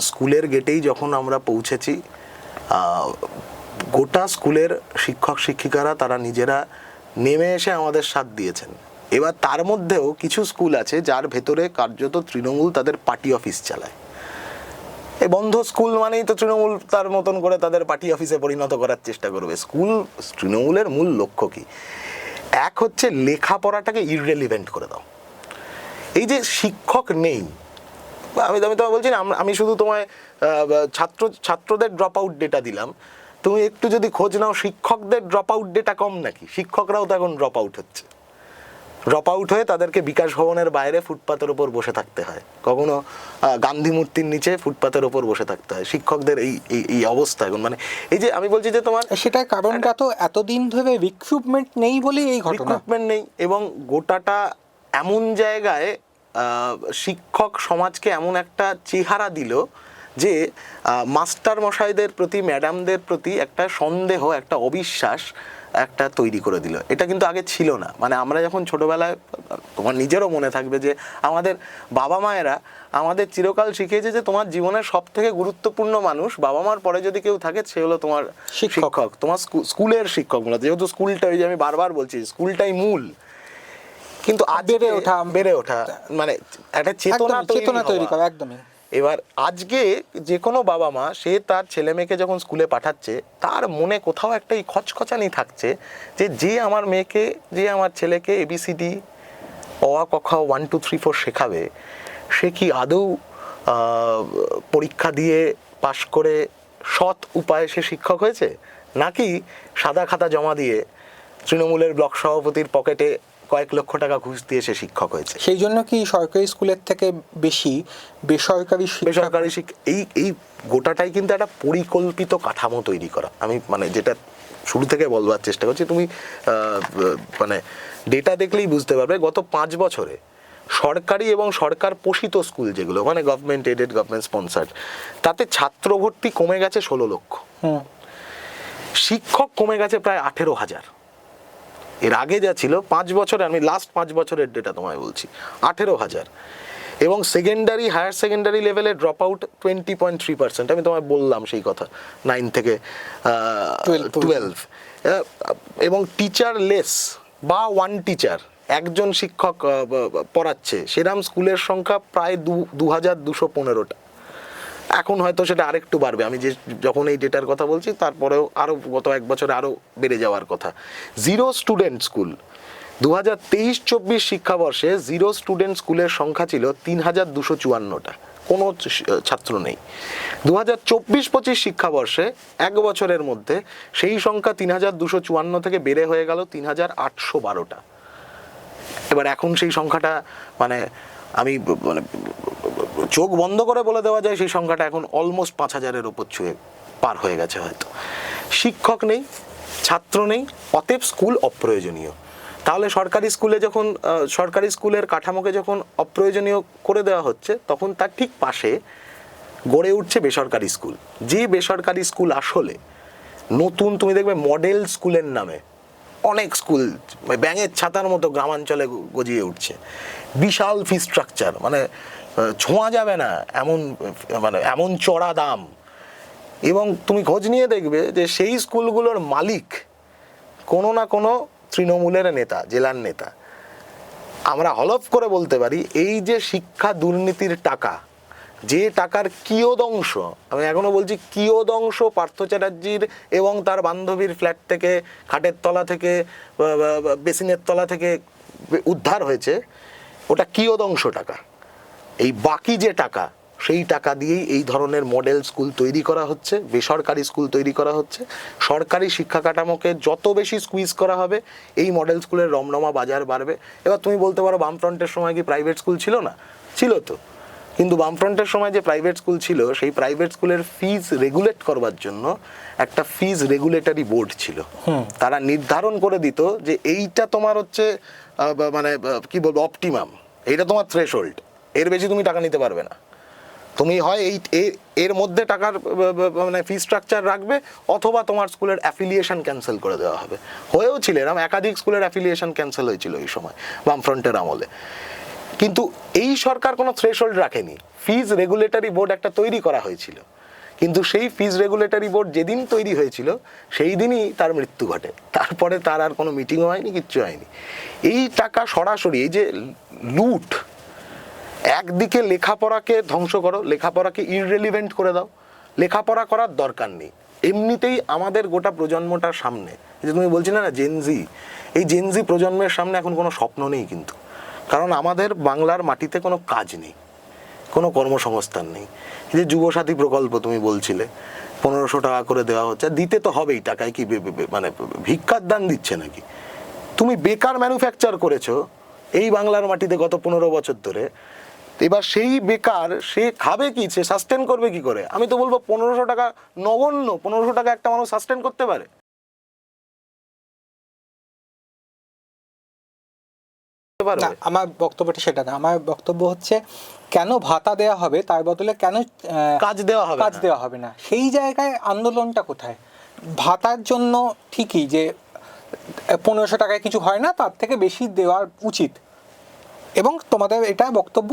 স্কুলের গেটেই যখন আমরা পৌঁছেছি, গোটা স্কুলের শিক্ষক শিক্ষিকারা তারা নিজেরা নেমে এসে আমাদের সাথ দিয়েছেন। এবার তার মধ্যেও কিছু স্কুল আছে যার ভেতরে কার্যত তৃণমূল তাদের পার্টি অফিস চালায়। এই বন্ধ স্কুল মানেই তো তৃণমূল তার মতন করে তাদের পার্টি অফিসে পরিণত করার চেষ্টা করবে। স্কুল তৃণমূলের মূল লক্ষ্য কি? এক হচ্ছে লেখাপড়াটাকে ইররেলিভেন্ট করে দাও। এই যে শিক্ষক নেই, আমি তোমায় বলছি না, আমি শুধু তোমায় ছাত্রদের ড্রপ আউট ডেটা দিলাম, তুমি একটু যদি খোঁজ নাও শিক্ষকদের ড্রপ আউট ডেটা কম নাকি? শিক্ষকরাও তো এখন ড্রপ আউট হচ্ছে। ড্রপ আউট হয়ে তাদেরকে বিকাশ ভবনের বাইরে ফুটপাতের ওপর বসে থাকতে হয়, কখনো গান্ধী মূর্তির নিচে ফুটপাতের ওপর বসে থাকতে হয়। শিক্ষকদের এই অবস্থা এখন, মানে এই যে আমি বলছি যে তোমার সেটার কারণটা তো এতদিন ধরে রিক্রুটমেন্ট নেই বলেই এই ঘটনা। রিক্রুটমেন্ট নেই এবং গোটাটা এমন জায়গায় শিক্ষক সমাজকে এমন একটা চেহারা দিল যে মাস্টার মশাইদের প্রতি, ম্যাডামদের প্রতি একটা সন্দেহ, একটা অবিশ্বাস একটা তৈরি করে দিল। এটা কিন্তু আগে ছিল না। মানে আমরা যখন ছোটবেলায়, তোমার নিজেরও মনে থাকবে যে আমাদের বাবা মায়েরা আমাদের চিরকাল শিখিয়েছে যে তোমার জীবনের সব থেকে গুরুত্বপূর্ণ মানুষ, বাবা মার পরে যদি কেউ থাকে সে হলো তোমার শিক্ষক, তোমার স্কুলের শিক্ষক। মূলত যেহেতু স্কুলটা, ওই যে আমি বারবার বলছি, স্কুলটাই মূল। কিন্তু আজ বেড়ে ওঠা মানে একটা চেতনা তৈরি করা, একদমই। এবার আজকে যে কোনো বাবা মা, সে তার ছেলে মেয়েকে যখন স্কুলে পাঠাচ্ছে, তার মনে কোথাও একটা এই খচখচানি থাকছে যে আমার মেয়েকে, যে আমার ছেলেকে ABCD অ আ ক খ 1 2 3 4 শেখাবে, সে কি আদৌ পরীক্ষা দিয়ে পাশ করে সৎ উপায়ে সে শিক্ষক হয়েছে, নাকি সাদা খাতা জমা দিয়ে তৃণমূলের ব্লক সভাপতির পকেটে কয়েক লক্ষ টাকা ঘুষ দিয়ে সে শিক্ষক হয়েছে? সেই জন্য কি সরকারি স্কুলের থেকে বেশি বেসরকারি এই গোটাটাই কিন্তু একটা পরিকল্পিত কাঠামো তৈরি করা। আমি মানে যেটা শুরু থেকে বলবার চেষ্টা করছি, তুমি মানে ডেটা দেখলেই বুঝতে পারবে। গত 5 বছরে সরকারি এবং সরকার পোষিত স্কুল যেগুলো, মানে গভর্নমেন্ট এডেড, গভর্নমেন্ট স্পন্সার্ড, তাতে ছাত্র ভর্তি কমে গেছে 16 লক্ষ, শিক্ষক কমে গেছে প্রায় 18,000। এর আগে যা ছিল 5 বছরে, আমি লাস্ট 5 বছরের ডেটা তোমায় বলছি, 18,000। এবং সেকেন্ডারি, হায়ার সেকেন্ডারি লেভেলে ড্রপ আউট 20.3%। আমি তোমায় বললাম সেই কথা, 9 থেকে 12। এবং টিচার লেস বা 1 টিচার, একজন শিক্ষক পড়াচ্ছে, সেরাম স্কুলের সংখ্যা প্রায় 2,215টা। এখন হয়তো সেটা আরেকটু বাড়বে, আমি যে যখন এই ডেটার কথা বলছি তারপরেও আরও গত 1 বছরে আরও বেড়ে যাওয়ার কথা। 0 স্টুডেন্ট স্কুল, 2023-24 শিক্ষাবর্ষে 0 স্টুডেন্ট স্কুলের সংখ্যা ছিল 3,254টা, কোনো ছাত্র নেই। 2024-25 শিক্ষাবর্ষে 1 বছরের মধ্যে সেই সংখ্যা 3,254 থেকে বেড়ে হয়ে গেল 3,812টা। এবার এখন সেই সংখ্যাটা, মানে আমি মানে চোখ বন্ধ করে বলে দেওয়া যায় সেই সংখ্যাটা এখন অলমোস্ট 5,000-এর ওপর ছুঁয়ে পার হয়ে গেছে হয়তো। শিক্ষক নেই, ছাত্র নেই, অতএব স্কুল অপ্রয়োজনীয়। তাহলে সরকারি স্কুলে যখন, সরকারি স্কুলের কাঠামোকে যখন অপ্রয়োজনীয় করে দেওয়া হচ্ছে, তখন তার ঠিক পাশে গড়ে উঠছে বেসরকারি স্কুল। যে বেসরকারি স্কুল আসলে নতুন, তুমি দেখবে মডেল স্কুলের নামে অনেক স্কুল ব্যাঙের ছাতার মতো গ্রামাঞ্চলে গজিয়ে উঠছে। বিশাল ফি স্ট্রাকচার, মানে ছোঁয়া যাবে না এমন, মানে এমন চড়া দাম। এবং তুমি খোঁজ নিয়ে দেখবে যে সেই স্কুলগুলোর মালিক কোনো না কোনো তৃণমূলের নেতা, জেলার নেতা। আমরা হলফ করে বলতে পারি, এই যে শিক্ষা দুর্নীতির টাকা, যে টাকার কিয়দংশ, আমি এখনো বলছি কিয়দংশ, পার্থ চ্যাটার্জির এবং তার বান্ধবীর ফ্ল্যাট থেকে, খাটের তলা থেকে, বেসিনের তলা থেকে উদ্ধার হয়েছে, ওটা কিয়দংশ টাকা। এই বাকি যে টাকা, সেই টাকা দিয়েই এই ধরনের মডেল স্কুল তৈরি করা হচ্ছে, বেসরকারি স্কুল তৈরি করা হচ্ছে। সরকারি শিক্ষা কাঠামোকে যত বেশি স্কুইজ করা হবে, এই মডেল স্কুলের রমরমা বাজার বাড়বে। এবার তুমি বলতে পারো, বামফ্রন্টের সময় কি প্রাইভেট স্কুল ছিল না? ছিল তো। কিন্তু বামফ্রন্টের সময় যে প্রাইভেট স্কুল ছিল, সেই প্রাইভেট স্কুলের ফিজ রেগুলেট করবার জন্য একটা ফিজ রেগুলেটরি বোর্ড ছিল। তারা নির্ধারণ করে দিত যে এইটা তোমার হচ্ছে মানে কি বলবো, অপটিমাম, এইটা তোমার থ্রেশহোল্ড, এর বেশি তুমি টাকা নিতে পারবে না। তুমি হয় এর মধ্যে টাকার মানে ফি স্ট্রাকচার রাখবে, অথবা তোমার স্কুলের অ্যাফিলিয়েশন ক্যান্সেল করে দেওয়া হবে। হয়েও ছিল এরকম, একাধিক স্কুলের অ্যাফিলিয়েশন ক্যান্সেল হয়েছিল এই সময় বামফ্রন্টের আমলে। কিন্তু এই সরকার কোনো থ্রেশহোল্ড রাখেনি। ফিজ রেগুলেটরি বোর্ড একটা তৈরি করা হয়েছিল, কিন্তু সেই ফিজ রেগুলেটরি বোর্ড যেদিন তৈরি হয়েছিল সেই দিনই তার মৃত্যু ঘটে, তারপরে তার আর কোনো মিটিংও হয়নি, কিচ্ছু হয়নি। এই টাকা সরাসরি, এই যে লুট, একদিকে লেখাপড়াকে ধ্বংস করো, লেখাপড়াকে ইররেলিভেন্ট করে দাও, লেখাপড়া করার দরকার নেই। এমনিতেই আমাদের গোটা প্রজন্মটার সামনে, যে তুমি বলছিলে না জেনজি, এই জেনজি প্রজন্মের সামনে এখন কোনো স্বপ্ন নেই কিন্তু, কারণ আমাদের বাংলার মাটিতে কোনো কাজ নেই, কোনো কর্মসংস্থান নেই। এই যে যুবসাথী প্রকল্প তুমি বলছিলে 1500 টাকা করে দেওয়া হচ্ছে, দিতে তো হবেই, টাকায় কি মানে ভিক্ষার দান দিচ্ছে নাকি? তুমি বেকার ম্যানুফ্যাকচার করেছো এই বাংলার মাটিতে গত 15 বছর ধরে, এবার সেই বেকার সে খাবে কি, সে সাস্টেন করবে কি করে? আমি তো বলবো 1500 টাকা নগণ্য, 1500 টাকা একটা মানুষ সাস্টেন করতে পারে? না, আমার বক্তব্যটা সেটা না। আমার বক্তব্য হচ্ছে কেন ভাতা দেওয়া হবে, তার বদলে কেন কাজ দেওয়া হবে কাজ দেওয়া হবে না, সেই জায়গায় আন্দোলনটা কোথায়? ভাতার জন্য ঠিকই যে 1500 টাকায় কিছু হয় না, তার থেকে বেশি দেওয়া উচিত, এবং তোমাদের এটা বক্তব্য,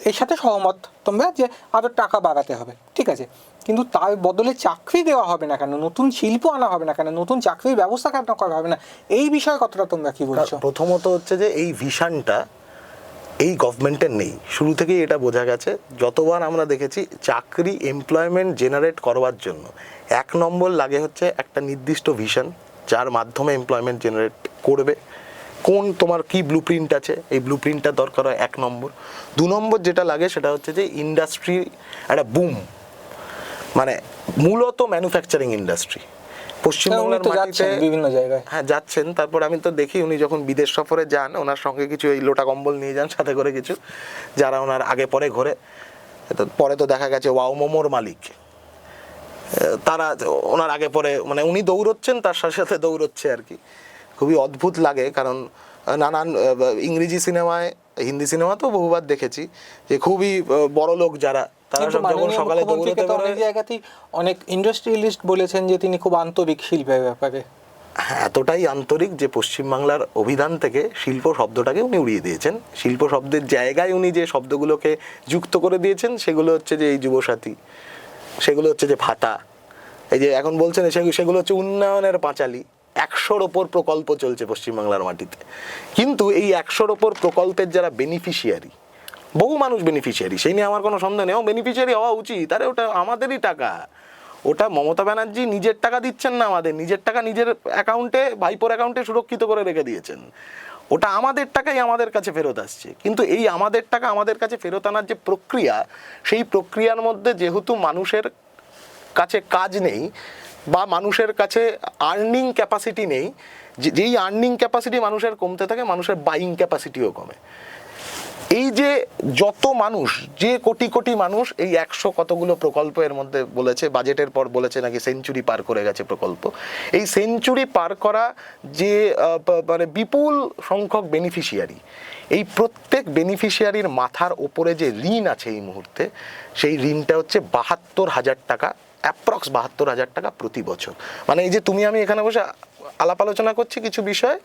এর সাথে সহমত তোমরা যে আরও টাকা বাড়াতে হবে, ঠিক আছে। কিন্তু তার বদলে চাকরি দেওয়া হবে না কেন, নতুন শিল্প আনা হবে না কেন, নতুন চাকরির ব্যবস্থা কেন করা হবে না, এই বিষয়ে কতটা তোমরা কি বলছো? প্রথমত হচ্ছে যে এই ভিশনটা এই গভর্নমেন্টের নেই, শুরু থেকেই এটা বোঝা গেছে। যতবার আমরা দেখেছি চাকরি, এমপ্লয়মেন্ট জেনারেট করবার জন্য 1 নম্বর লাগে হচ্ছে একটা নির্দিষ্ট ভিশন, যার মাধ্যমে এমপ্লয়মেন্ট জেনারেট করবে, কোন তোমার কি ব্লুপ্রিন্ট আছে, এই ব্লুপ্রিন্টটা দরকার হয় 1 নম্বর। 2 নম্বর যেটা লাগে সেটা হচ্ছে যে ইন্ডাস্ট্রি একটা বুম, মানে মূলত ম্যানুফ্যাকচারিং ইন্ডাস্ট্রি পশ্চিমবাংলার মাটিতে বিভিন্ন জায়গায়। হ্যাঁ যাচ্ছেন, তারপর আমি তো দেখি উনি যখন বিদেশ সফরে যান ওনার সঙ্গে কিছু এই লোটা কম্বল নিয়ে যান সাথে করে কিছু, যারা ওনার আগে পরে ঘোরে। পরে তো দেখা গেছে ওয়াও মোমোর মালিক, তারা ওনার আগে পরে, মানে উনি দৌড়চ্ছেন তার সাথে সাথে দৌড়চ্ছে আর কি। খুবই অদ্ভুত লাগে, কারণ নানান ইংরেজি সিনেমায়, হিন্দি সিনেমাতেও বহুবার দেখেছি যে খুবই বড় লোক যারা, তারা সব যখন সকালে দৌড়তে পারে। অনেক জায়গাতেই অনেক ইন্ডাস্ট্রিয়ালিস্ট বলেছেন যে তিনি খুব আন্তরিক শিল্পের ব্যাপারে। হ্যাঁ, এতটাই আন্তরিক যে পশ্চিমবাংলার অভিধান থেকে শিল্প শব্দটাকে উনি উড়িয়ে দিয়েছেন। শিল্প শব্দের জায়গায় উনি যে শব্দগুলোকে যুক্ত করে দিয়েছেন সেগুলো হচ্ছে যে এই যুবসাথী, সেগুলো হচ্ছে যে ভাতা, এই যে এখন বলছেন সেগুলো হচ্ছে উন্নয়নের পাঁচালী। 100-র ওপর প্রকল্প চলছে পশ্চিমবাংলার মাটিতে, কিন্তু এই 100-র ওপর প্রকল্পের যারা বেনিফিশিয়ারি, বহু মানুষ বেনিফিশিয়ারি, সেই নিয়ে আমার কোনো সন্দেহ নেই, বেনিফিশিয়ারি হওয়া উচিত। আরে ওটা আমাদেরই টাকা, ওটা মমতা ব্যানার্জি নিজের টাকা দিচ্ছেন না, আমাদের নিজের টাকা নিজের অ্যাকাউন্টে, ভাইপোর অ্যাকাউন্টে সুরক্ষিত করে রেখে দিয়েছেন। ওটা আমাদের টাকাই আমাদের কাছে ফেরত আসছে, কিন্তু এই আমাদের টাকা আমাদের কাছে ফেরত আনার যে প্রক্রিয়া, সেই প্রক্রিয়ার মধ্যে যেহেতু মানুষের কাছে কাজ নেই বা মানুষের কাছে আর্নিং ক্যাপাসিটি নেই, যেই আর্নিং ক্যাপাসিটি মানুষের কমতে থাকে, মানুষের বাইং ক্যাপাসিটিও কমে। এই যে যত মানুষ, যে কোটি কোটি মানুষ, এই 100 কতগুলো প্রকল্প এর মধ্যে বলেছে, বাজেটের পর বলেছে নাকি সেঞ্চুরি পার করে গেছে প্রকল্প। এই সেঞ্চুরি পার করা যে মানে বিপুল সংখ্যক বেনিফিশিয়ারি, এই প্রত্যেক বেনিফিশিয়ারির মাথার ওপরে যে ঋণ আছে এই মুহূর্তে, সেই ঋণটা হচ্ছে 72,000 টাকা, অ্যাপ্রক্স 72,000 টাকা প্রতি বছর। মানে এই যে তুমি আমি এখানে বসে আলাপ আলোচনা করছি কিছু বিষয়,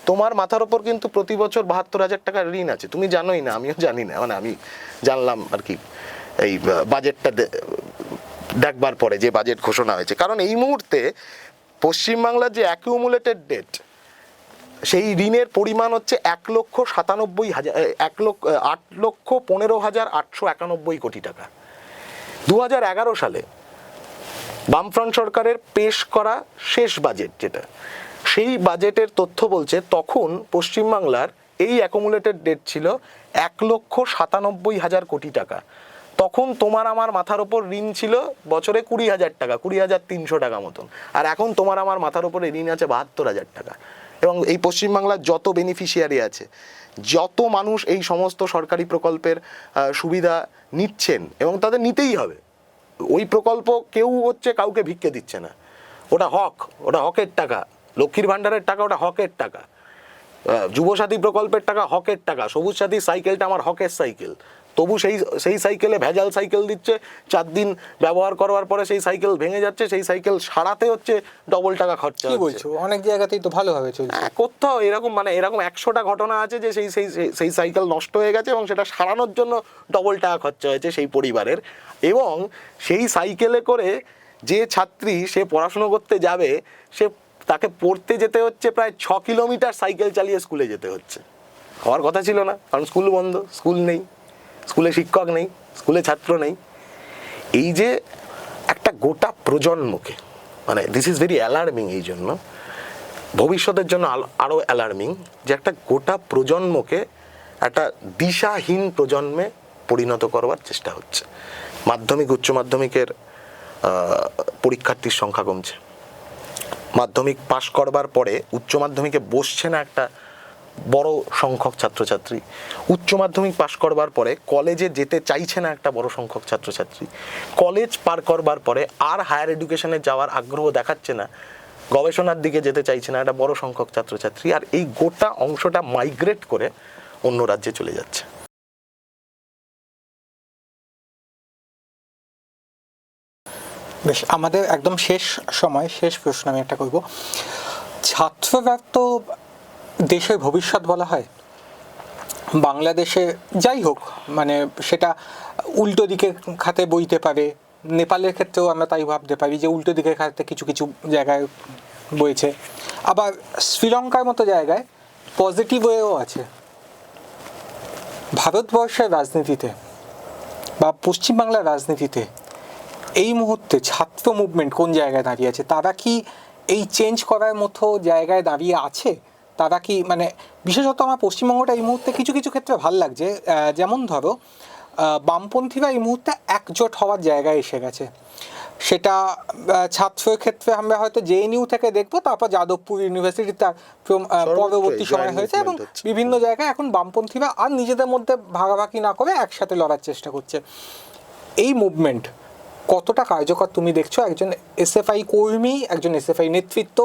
তোমার মাথার ওপর কিন্তু প্রতি বছর 72,000 টাকার ঋণ আছে। তুমি জানোই না, আমিও জানি না, মানে আমি জানলাম আর কি এই বাজেটটা দেখবার পরে, যে বাজেট ঘোষণা হয়েছে। কারণ এই মুহূর্তে পশ্চিমবাংলার যে অ্যাকিউমুলেটেড ডেট, সেই ঋণের পরিমাণ হচ্ছে 8,15,891 কোটি টাকা। 2011 সালে বামফ্রন্ট সরকারের পেশ করা শেষ বাজেট যেটা, সেই বাজেটের তথ্য বলছে তখন পশ্চিমবাংলার এই অ্যাকুমুলেটেড ডেট ছিল 1,97,000 কোটি টাকা। তখন তোমার আমার মাথার ওপর ঋণ ছিল বছরে 20,000 টাকা, 20,300 টাকা মতন। আর এখন তোমার আমার মাথার ওপরে ঋণ আছে 72,000 টাকা। এবং এই পশ্চিমবাংলার যত বেনিফিশিয়ারি আছে, যত মানুষ এই সমস্ত সরকারি প্রকল্পের সুবিধা নিচ্ছেন, এবং তাদের নিতেই হবে, ওই প্রকল্প কেউ হচ্ছে কাউকে ভিক্ষে দিচ্ছে না, ওটা হক, ওটা হকের টাকা। লক্ষ্মীর ভাণ্ডারের টাকা ওটা হকের টাকা, যুবসাথী প্রকল্পের টাকা হকের টাকা, সবুজ সাথী সাইকেলটা আমার হকের সাইকেল। তবু সেই সাইকেলে ভেজাল সাইকেল দিচ্ছে, 4 দিন ব্যবহার করার পরে সেই সাইকেল ভেঙে যাচ্ছে, সেই সাইকেল সারাতে হচ্ছে ডবল টাকা খরচা কি হচ্ছে। বলছো, অনেক জায়গাতেই তো ভালোভাবে চলছে। কোথাও এরকম মানে এরকম 100টা ঘটনা আছে যে সেই সাইকেল নষ্ট হয়ে গেছে এবং সেটা সারানোর জন্য ডবল টাকা খরচা হয়েছে সেই পরিবারের। এবং সেই সাইকেলে করে যে ছাত্রী সে পড়াশুনো করতে যাবে, তাকে পড়তে যেতে হচ্ছে প্রায় 6 কিলোমিটার সাইকেল চালিয়ে স্কুলে যেতে হচ্ছে। হওয়ার কথা ছিল না, কারণ স্কুল বন্ধ, স্কুল নেই, স্কুলে শিক্ষক নেই, স্কুলে ছাত্র নেই। এই যে একটা গোটা প্রজন্মকে, মানে দিস ইজ ভেরি অ্যালার্মিং, এই জন্য ভবিষ্যতের জন্য আরও অ্যালার্মিং যে একটা গোটা প্রজন্মকে একটা দিশাহীন প্রজন্মে পরিণত করবার চেষ্টা হচ্ছে। মাধ্যমিক উচ্চ মাধ্যমিকের পরীক্ষার্থীর সংখ্যা কমছে, মাধ্যমিক পাশ করবার পরে উচ্চ মাধ্যমিকে বসছে না একটা বড় সংখ্যক ছাত্রছাত্রী, উচ্চ মাধ্যমিক পাশ করবার পরে কলেজে যেতে চাইছে না একটা বড় সংখ্যক ছাত্রছাত্রী, কলেজ পার করবার পরে আর হায়ার এডুকেশনে যাওয়ার আগ্রহ দেখাচ্ছে না, গবেষণার দিকে যেতে চাইছে না একটা বড় সংখ্যক ছাত্রছাত্রী। আর এই গোটা অংশটা মাইগ্রেট করে অন্য রাজ্যে চলে যাচ্ছে। বেশ, আমাদের একদম শেষ সময়, শেষ প্রশ্ন আমি একটা করব। ছাত্ররা তো দেশের ভবিষ্যৎ বলা হয়। বাংলাদেশে যাই হোক, মানে সেটা উল্টো দিকে খাতে বইতে পারে, নেপালের ক্ষেত্রেও আমরা তাই ভাবতে পারি যে উল্টো দিকের খাতে কিছু কিছু জায়গায় বইছে, আবার শ্রীলঙ্কার মতো জায়গায় পজিটিভ ওয়েও আছে। ভারতবর্ষের রাজনীতিতে বা পশ্চিমবাংলার রাজনীতিতে এই মুহূর্তে ছাত্র মুভমেন্ট কোন জায়গায় দাঁড়িয়ে আছে? তারা কি এই চেঞ্জ করার মতো জায়গায় দাঁড়িয়ে আছে? তারা কি, মানে বিশেষত আমার পশ্চিমবঙ্গটা এই মুহূর্তে কিছু কিছু ক্ষেত্রে ভাল লাগছে, যেমন ধরো বামপন্থীরা এই মুহূর্তে একজোট হওয়ার জায়গায় এসে গেছে। সেটা ছাত্রের ক্ষেত্রে আমরা হয়তো জেএনইউ থেকে দেখবো, তারপর যাদবপুর ইউনিভার্সিটি তার পরবর্তী সময় হয়েছে, এবং বিভিন্ন জায়গায় এখন বামপন্থীরা আর নিজেদের মধ্যে ভাগাভাগি না করে একসাথে লড়ার চেষ্টা করছে। এই মুভমেন্ট কতটা কার্যকর তুমি দেখছো একজন এসএফআই কর্মী, একজন এসএফআই নেতৃত্ব,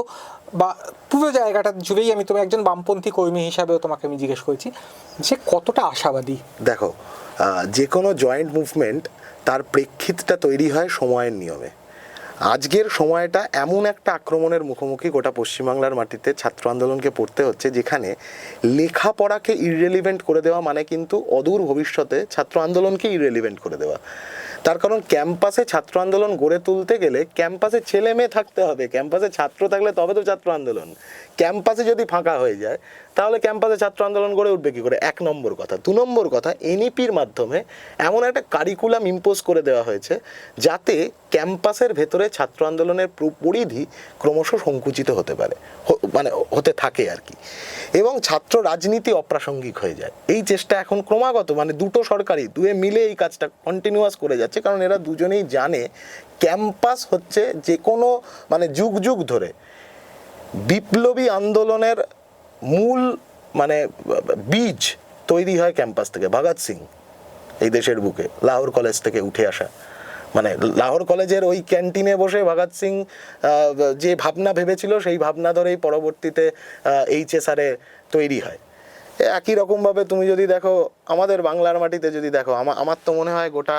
বা পুরো জায়গাটা জুড়েই আমি তুমি একজন বামপন্থী কর্মী হিসাবেও তোমাকে আমি জিজ্ঞেস করেছি যে কতটা আশাবাদী? দেখো, যে কোনো জয়েন্ট মুভমেন্ট তার প্রেক্ষিতটা তৈরি হয় সময়ের নিয়মে। আজকের সময়টা এমন একটা আক্রমণের মুখোমুখি গোটা পশ্চিমবাংলার মাটিতে ছাত্র আন্দোলনকে পড়তে হচ্ছে, যেখানে লেখাপড়াকে ইররেলিভেন্ট করে দেওয়া মানে কিন্তু অদূর ভবিষ্যতে ছাত্র আন্দোলনকে ইররেলিভেন্ট করে দেওয়া। তার কারণ ক্যাম্পাসে ছাত্র আন্দোলন গড়ে তুলতে গেলে ক্যাম্পাসে ছেলে মেয়ে থাকতে হবে, ক্যাম্পাসে ছাত্র থাকলে তবে তো ছাত্র আন্দোলন। ক্যাম্পাসে যদি ফাঁকা হয়ে যায় তাহলে ক্যাম্পাসে ছাত্র আন্দোলন গড়ে উঠবে কী করে? 1 নম্বর কথা। 2 নম্বর কথা, এনইপির মাধ্যমে এমন একটা কারিকুলাম ইম্পোজ করে দেওয়া হয়েছে যাতে ক্যাম্পাসের ভেতরে ছাত্র আন্দোলনের পরিধি ক্রমশ সংকুচিত হতে পারে, মানে হতে থাকে আর কি, এবং ছাত্র রাজনীতি অপ্রাসঙ্গিক হয়ে যায়। এই চেষ্টা এখন ক্রমাগত, মানে দুটো সরকারই দুয়ে মিলে এই কাজটা কন্টিনিউয়াস করে যাচ্ছে, কারণ এরা দুজনেই জানে ক্যাম্পাস হচ্ছে যে কোনো, মানে যুগ যুগ ধরে বিপ্লবী আন্দোলনের মূল, মানে বীজ তৈরি হয় ক্যাম্পাস থেকে। ভগৎ সিং এই দেশের বুকে লাহোর কলেজ থেকে উঠে আসা, মানে লাহোর কলেজের ওই ক্যান্টিনে বসে ভগৎ সিং যে ভাবনা ভেবেছিল সেই ভাবনা ধরেই পরবর্তীতে এইচএসআরে তৈরি হয়। একই রকমভাবে তুমি যদি দেখো আমাদের বাংলার মাটিতে যদি দেখো, আমার তো মনে হয় গোটা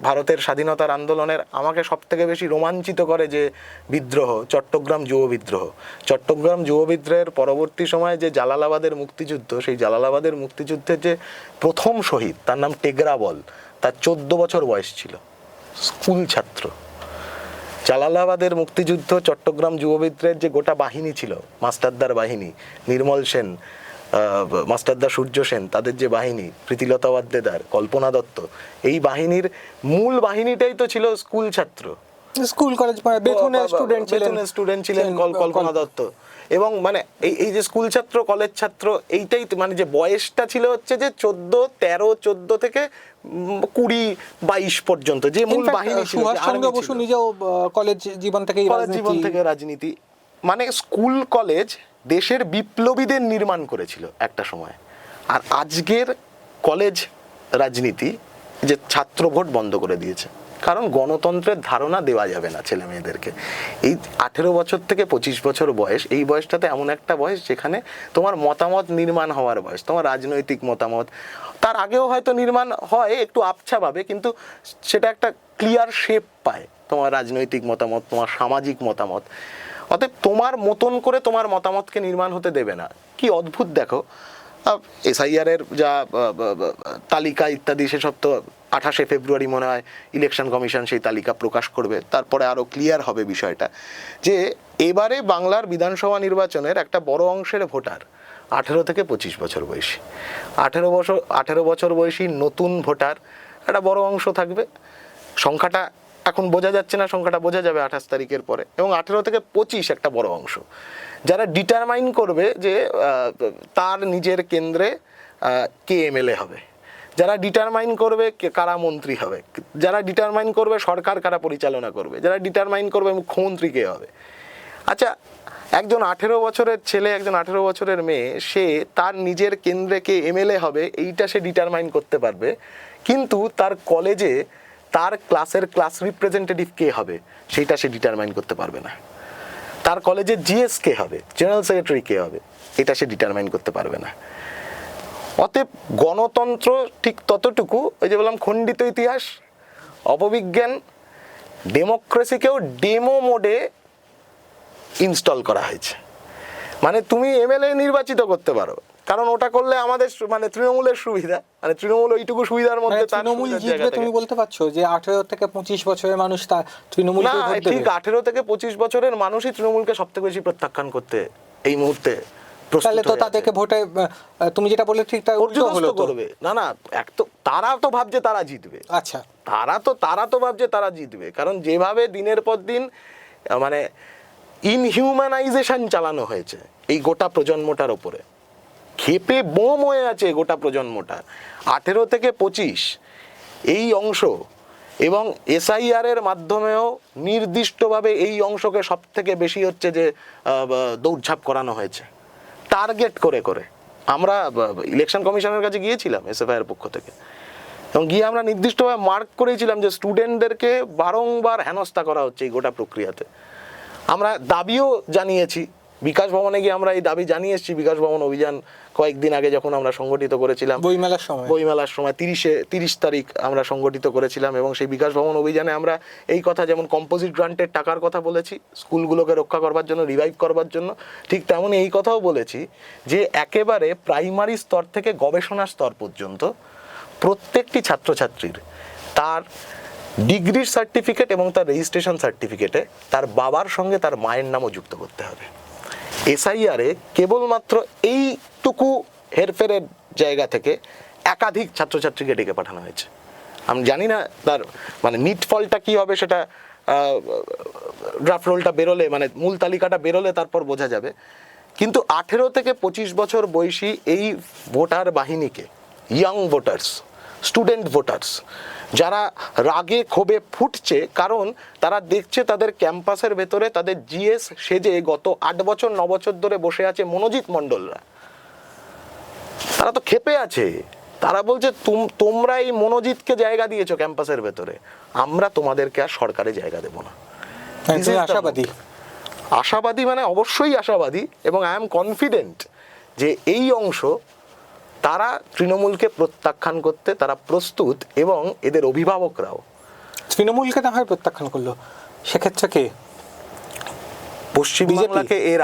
ভারতের স্বাধীনতার আন্দোলনের আমাকে সব থেকে বেশি রোমাঞ্চিত করে যে বিদ্রোহ, চট্টগ্রাম যুব বিদ্রোহ। চট্টগ্রাম যুব বিদ্রোহের পরবর্তী সময়ে যে জালালাবাদের মুক্তিযুদ্ধ, সেই জালালাবাদের মুক্তিযুদ্ধের যে প্রথম শহীদ, তার নাম টেগরাবল, তার 14 বছর বয়স ছিল, স্কুল ছাত্র। জালালাবাদের মুক্তিযুদ্ধ, চট্টগ্রাম যুব বিদ্রোহের যে গোটা বাহিনী ছিল, মাস্টারদার বাহিনী, নির্মল সেন, মাস্টারদা সূর্য সেন, তাদের যে বাহিনী, প্রীতিলতা ওয়াদ্দেদার, কল্পনা দত্ত, এই বাহিনীর মূল বাহিনীটাই তো ছিল স্কুল ছাত্র, স্কুল কলেজ বেতনের স্টুডেন্ট ছিলেন কল্পনা দত্ত। এবং মানে এই যে স্কুল ছাত্র, কলেজ ছাত্র, এইটাই মানে যে বয়সটা ছিল হচ্ছে যে 14 থেকে 20-22 পর্যন্ত, যে মূল বাহিনী ছিল। সুভাষচন্দ্র বসু নিজেও কলেজ জীবন থেকে রাজনীতি, মানে স্কুল কলেজ দেশের বিপ্লবীদের নির্মাণ করেছিল একটা সময়। আর আজকের কলেজ রাজনীতি যে ছাত্র ভোট বন্ধ করে দিয়েছে, কারণ গণতন্ত্রের ধারণা দেওয়া যাবে না ছেলে মেয়েদেরকে। এই 18 বছর থেকে 25 বছর বয়স, এই বয়সটাতে এমন একটা বয়স যেখানে তোমার মতামত নির্মাণ হওয়ার বয়স, তোমার রাজনৈতিক মতামত তার আগেও হয়তো নির্মাণ হয় একটু আবছাভাবে, কিন্তু সেটা একটা ক্লিয়ার শেপ পায়, তোমার রাজনৈতিক মতামত, তোমার সামাজিক মতামত। অতএব তোমার মতন করে তোমার মতামতকে নির্মাণ হতে দেবে না। কি অদ্ভুত দেখো, এসআইআর এর যা তালিকা ইত্যাদি সেসব তো 28শে ফেব্রুয়ারি মনে হয় ইলেকশন কমিশন সেই তালিকা প্রকাশ করবে, তারপরে আরও ক্লিয়ার হবে বিষয়টা, যে এবারে বাংলার বিধানসভা নির্বাচনের একটা বড় অংশের ভোটার 18 থেকে 25 বছর বয়সী। 18 বছর বয়সী নতুন ভোটার একটা বড় অংশ থাকবে। সংখ্যাটা এখন বোঝা যাচ্ছে না, সংখ্যাটা বোঝা যাবে 28 তারিখের পরে। এবং 18 থেকে 25 একটা বড় অংশ, যারা ডিটারমাইন করবে যে তার নিজের কেন্দ্রে কে এমএলএ হবে, যারা ডিটারমাইন করবে কারা মন্ত্রী হবে, যারা ডিটারমাইন করবে সরকার কারা পরিচালনা করবে, যারা ডিটারমাইন করবে মুখ্যমন্ত্রী কে হবে। আচ্ছা, একজন 18 বছরের ছেলে, একজন 18 বছরের মেয়ে, সে তার নিজের কেন্দ্রে কে এমএলএ হবে এইটা সে ডিটারমাইন করতে পারবে, কিন্তু তার কলেজে তার ক্লাসের ক্লাস রিপ্রেজেন্টেটিভ কে হবে সেইটা সে ডিটারমাইন করতে পারবে না। তার কলেজে জিএস কে হবে, জেনারেল সেক্রেটারি কে হবে, এটা সে ডিটারমাইন করতে পারবে না। অতএব গণতন্ত্র ঠিক ততটুকু, ওই যে বললাম খণ্ডিত ইতিহাস, অপবিজ্ঞান, ডেমোক্রেসিকেও ডেমো মোডে ইনস্টল করা হয়েছে। মানে তুমি এমএলএ নির্বাচিত করতে পারো, কারণ ওটা করলে আমাদের মানে তৃণমূলের সুবিধা, মানে তৃণমূল ওইটুকু সুবিধার মধ্যে তৃণমূল জিতবে। তুমি বলতে পারছো যে 18 থেকে 25 বছরের মানুষ তার তৃণমূলকে ভোট দেবে? ঠিক 18 থেকে 25 বছরের মানুষই তৃণমূলকে সবথেকে বেশি প্রত্যাখ্যান করতে এই মুহূর্তে প্রস্তুত। তাহলে তো তাদেরকে ভোটে, তুমি যেটা বললে ঠিক তাই উল্টো হলো তো। করবে না, না, এক তো তারা তো ভাবছে তারা জিতবে। আচ্ছা, তারা তো ভাবছে তারা জিতবে, কারণ যেভাবে দিনের পর দিন মানে ইনহিউম্যানাইজেশন চালানো হয়েছে এই গোটা প্রজন্মটার ওপরে, ক্ষেপে বোম হয়ে আছে গোটা প্রজন্মটা। 18 থেকে 25 এই অংশ, এবং এসআইআর এর মাধ্যমেও নির্দিষ্টভাবে এই অংশকে সব থেকে বেশি হচ্ছে যে দৌড়ঝাঁপ করানো হয়েছে টার্গেট করে করে। আমরা ইলেকশন কমিশনের কাছে গিয়েছিলাম এসএফআই এর পক্ষ থেকে, এবং গিয়ে আমরা নির্দিষ্টভাবে মার্ক করেছিলাম যে স্টুডেন্টদেরকে বারংবার হেনস্থা করা হচ্ছে এই গোটা প্রক্রিয়াতে। আমরা দাবিও জানিয়েছি, বিকাশ ভবনে গিয়ে আমরা এই দাবি জানিয়ে এসেছি। বিকাশ ভবন অভিযান কয়েকদিন আগে যখন আমরা সংগঠিত করেছিলাম, বইমেলার সময় 30 তারিখ আমরা সংগঠিত করেছিলাম, এবং সেই বিকাশ ভবন অভিযানে আমরা এই কথা, যেমন কম্পোজিট গ্রান্টের টাকার কথা বলেছি স্কুলগুলোকে রক্ষা করবার জন্য, রিভাইভ করবার জন্য, ঠিক তেমনই এই কথাও বলেছি যে একেবারে প্রাইমারি স্তর থেকে গবেষণা স্তর পর্যন্ত প্রত্যেকটি ছাত্রছাত্রীর তার ডিগ্রির সার্টিফিকেট এবং তার রেজিস্ট্রেশন সার্টিফিকেটে তার বাবার সঙ্গে তার মায়ের নামও যুক্ত করতে হবে। এসআইআরে কেবলমাত্র এইটুকু হেরফেরের জায়গা থেকে একাধিক ছাত্রছাত্রীকে ডেকে পাঠানো হয়েছে। আমি জানি না তার মানে নিট ফলটা কি হবে, সেটা ড্রাফট রোলটা বেরোলে, মানে মূল তালিকাটা বেরোলে তারপর বোঝা যাবে। কিন্তু 18 থেকে 25 বছর বয়সী এই ভোটার বাহিনীকে, ইয়াং ভোটার্স, স্টুডেন্ট ভোটার্স, যারা রাগে ক্ষোভে ফুটছে কারণ তারা দেখছে তাদের ক্যাম্পাসের ভেতরে তাদের জিএস সেজে গত 8 বছর 9 বছর ধরে বসে আছে মনোজিৎ মণ্ডলরা, তারা তো ক্ষেপে আছে। তারা বলছে তোমরা এই মনোজিৎকে জায়গা দিয়েছো ক্যাম্পাসের ভেতরে, আমরা তোমাদেরকে আর সরকারে জায়গা দেব না। আশাবাদী মানে অবশ্যই আশাবাদী, এবং আই এম কনফিডেন্ট যে এই অংশ তারা তৃণমূলকে প্রত্যাখ্যান করতে তারা প্রস্তুত, এবং এদের অভিভাবকরাও। তৃণমূলকে না হয় প্রত্যাখ্যান করলো, সেক্ষেত্রে কে? পশ্চিমবাংলাকে এর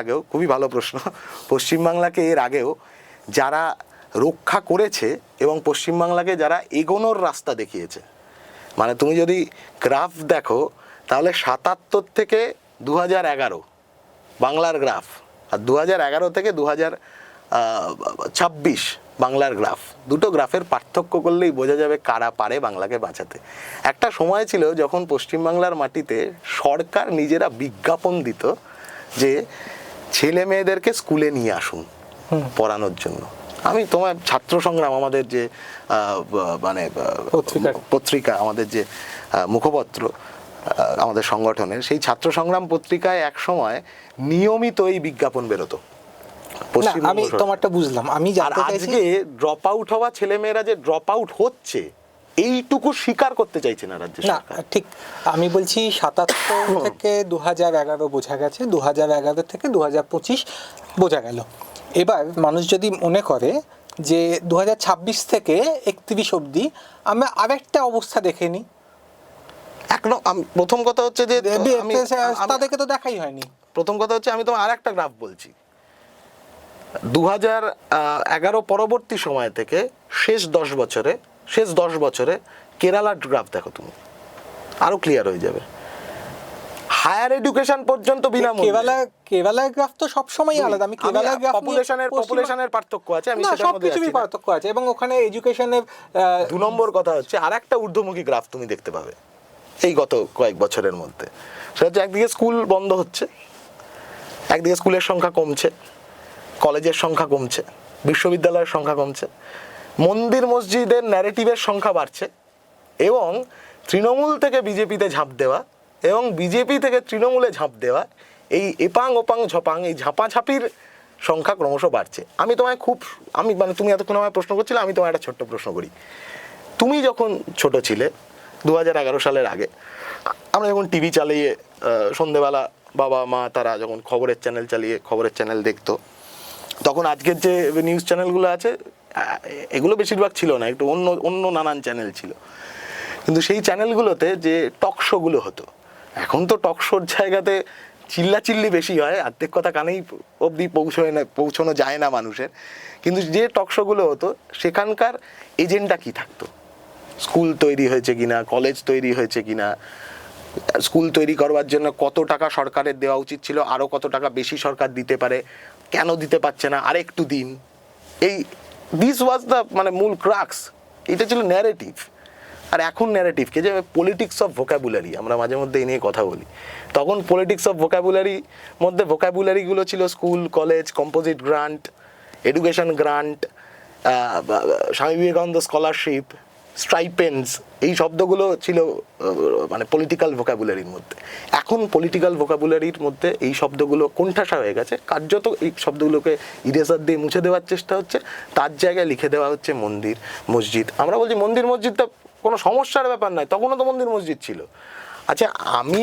আগেও খুবই ভালো প্রশ্ন, পশ্চিমবাংলাকে এর আগেও যারা রক্ষা করেছে এবং পশ্চিমবাংলাকে যারা এগোনোর রাস্তা দেখিয়েছে, মানে তুমি যদি গ্রাফ দেখো তাহলে 77 থেকে 2011 বাংলার গ্রাফ, আর 2011 থেকে 2026 বাংলার গ্রাফ, দুটো গ্রাফের পার্থক্য করলেই বোঝা যাবে কারা পারে বাংলাকে বাঁচাতে। একটা সময় ছিল যখন পশ্চিমবাংলার মাটিতে সরকার নিজেরা বিজ্ঞাপন দিত যে ছেলে মেয়েদেরকে স্কুলে নিয়ে আসুন পড়ানোর জন্য। আমি তোমার ছাত্র সংগ্রাম, আমাদের যে মানে পত্রিকা, আমাদের যে মুখপত্র আমাদের সংগঠনের, সেই ছাত্র সংগ্রাম পত্রিকায় এক সময় নিয়মিত এই বিজ্ঞাপন বেরোতো আমি তোমারটা বুঝলাম, আমি আর জানতে চাইছি আজকে ড্রপ আউট হওয়া ছেলেমেয়েরা যে ড্রপ আউট হচ্ছে এইটুকু স্বীকার করতে চাইছে না রাজ্য না সরকার। ঠিক, আমি বলছি 77 থেকে 2011 বোঝা গেছে, 2011 থেকে 2025 বোঝা গেল। এবার মানুষ যদি মনে করে যে 2026 থেকে 31 অবধি আমরা আরেকটা অবস্থা দেখে নিই, প্রথম কথা হচ্ছে যে তাদেরকে তো দেখাই হয়নি। প্রথম কথা হচ্ছে আমি তোমার আর একটা গ্রাফ বলছি, 2011 পরবর্তী সময় থেকে শেষ 10 বছরে কেরালার গ্রাফ দেখো তুমি, আরো ক্লিয়ার হয়ে যাবে। হায়ার এডুকেশন পর্যন্ত বিনামূল্যে। কেরালার গ্রাফ তো সবসময় আলাদা। আমি কেরালার গ্রাফ পপুলেশনের পার্থক্য আছে, আমি সেটার মধ্যে সবকিছুরই পার্থক্য আছে, এবং ওখানে এডুকেশনের 2 নম্বর কথা হচ্ছে আর একটা ঊর্ধ্বমুখী গ্রাফ তুমি দেখতে পাবে এই গত কয়েক বছরের মধ্যে। সেটা হচ্ছে একদিকে স্কুল বন্ধ হচ্ছে, একদিকে স্কুলের সংখ্যা কমছে, কলেজের সংখ্যা কমছে, বিশ্ববিদ্যালয়ের সংখ্যা কমছে, মন্দির মসজিদের ন্যারেটিভের সংখ্যা বাড়ছে, এবং তৃণমূল থেকে বিজেপিতে ঝাঁপ দেওয়া এবং বিজেপি থেকে তৃণমূলে ঝাঁপ দেওয়া, এই এপাং ওপাং ঝপাং, এই ঝাঁপাঝাঁপির সংখ্যা ক্রমশ বাড়ছে। আমি মানে তুমি এতক্ষণ আমায় প্রশ্ন করছিলে, আমি তোমায় একটা ছোট্ট প্রশ্ন করি। তুমি যখন ছোট ছিলে 2011 সালের আগে, আমরা যখন টিভি চালিয়ে সন্ধেবেলা বাবা মা তারা যখন খবরের চ্যানেল চালিয়ে খবরের চ্যানেল দেখতো, তখন আজকের যে নিউজ চ্যানেলগুলো আছে এগুলো বেশিরভাগ ছিল না, একটু অন্য নানান চ্যানেল ছিল। কিন্তু সেই চ্যানেলগুলোতে যে টক শোগুলো হতো, এখন তো টক শোর জায়গাতে চিল্লাচিল্লি বেশি হয়, অর্ধেক কথা কানেই অবধি পৌঁছানো যায় না মানুষের। কিন্তু যে টক শোগুলো হতো সেখানকার এজেন্ডা কি থাকতো, স্কুল তৈরি হয়েছে কিনা, কলেজ তৈরি হয়েছে কিনা, স্কুল তৈরি করবার জন্য কত টাকা সরকারের দেওয়া উচিত ছিল, আরও কত টাকা বেশি সরকার দিতে পারে, কেন দিতে পারছে না, আরেকটু দিন। দিস ওয়াজ দ্য মানে মূল ক্রাক্স, এটা ছিল ন্যারেটিভ। আর এখন ন্যারেটিভকে যে পলিটিক্স অফ ভোকাবুলারি, আমরা মাঝে মধ্যে এই নিয়ে কথা বলি, তখন পলিটিক্স অফ ভোকাবুলারি মধ্যে ভোকাবুলারিগুলো ছিল school, college, composite grant, education grant, Swami Vivekananda scholarship, স্ট্রাইপেন্ডস, এই শব্দগুলো ছিল মানে পলিটিক্যাল ভোকাবুলারির মধ্যে। এখন পলিটিক্যাল ভোকাবুলারির মধ্যে এই শব্দগুলো কোণঠাসা হয়ে গেছে, কার্যত এই শব্দগুলোকে ইরেজার দিয়ে মুছে দেওয়ার চেষ্টা হচ্ছে, তার জায়গায় লিখে দেওয়া হচ্ছে মন্দির মসজিদ। আমরা বলছি মন্দির মসজিদটা কোনো সমস্যার ব্যাপার নয়, তখনও তো মন্দির মসজিদ ছিল। আচ্ছা, আমি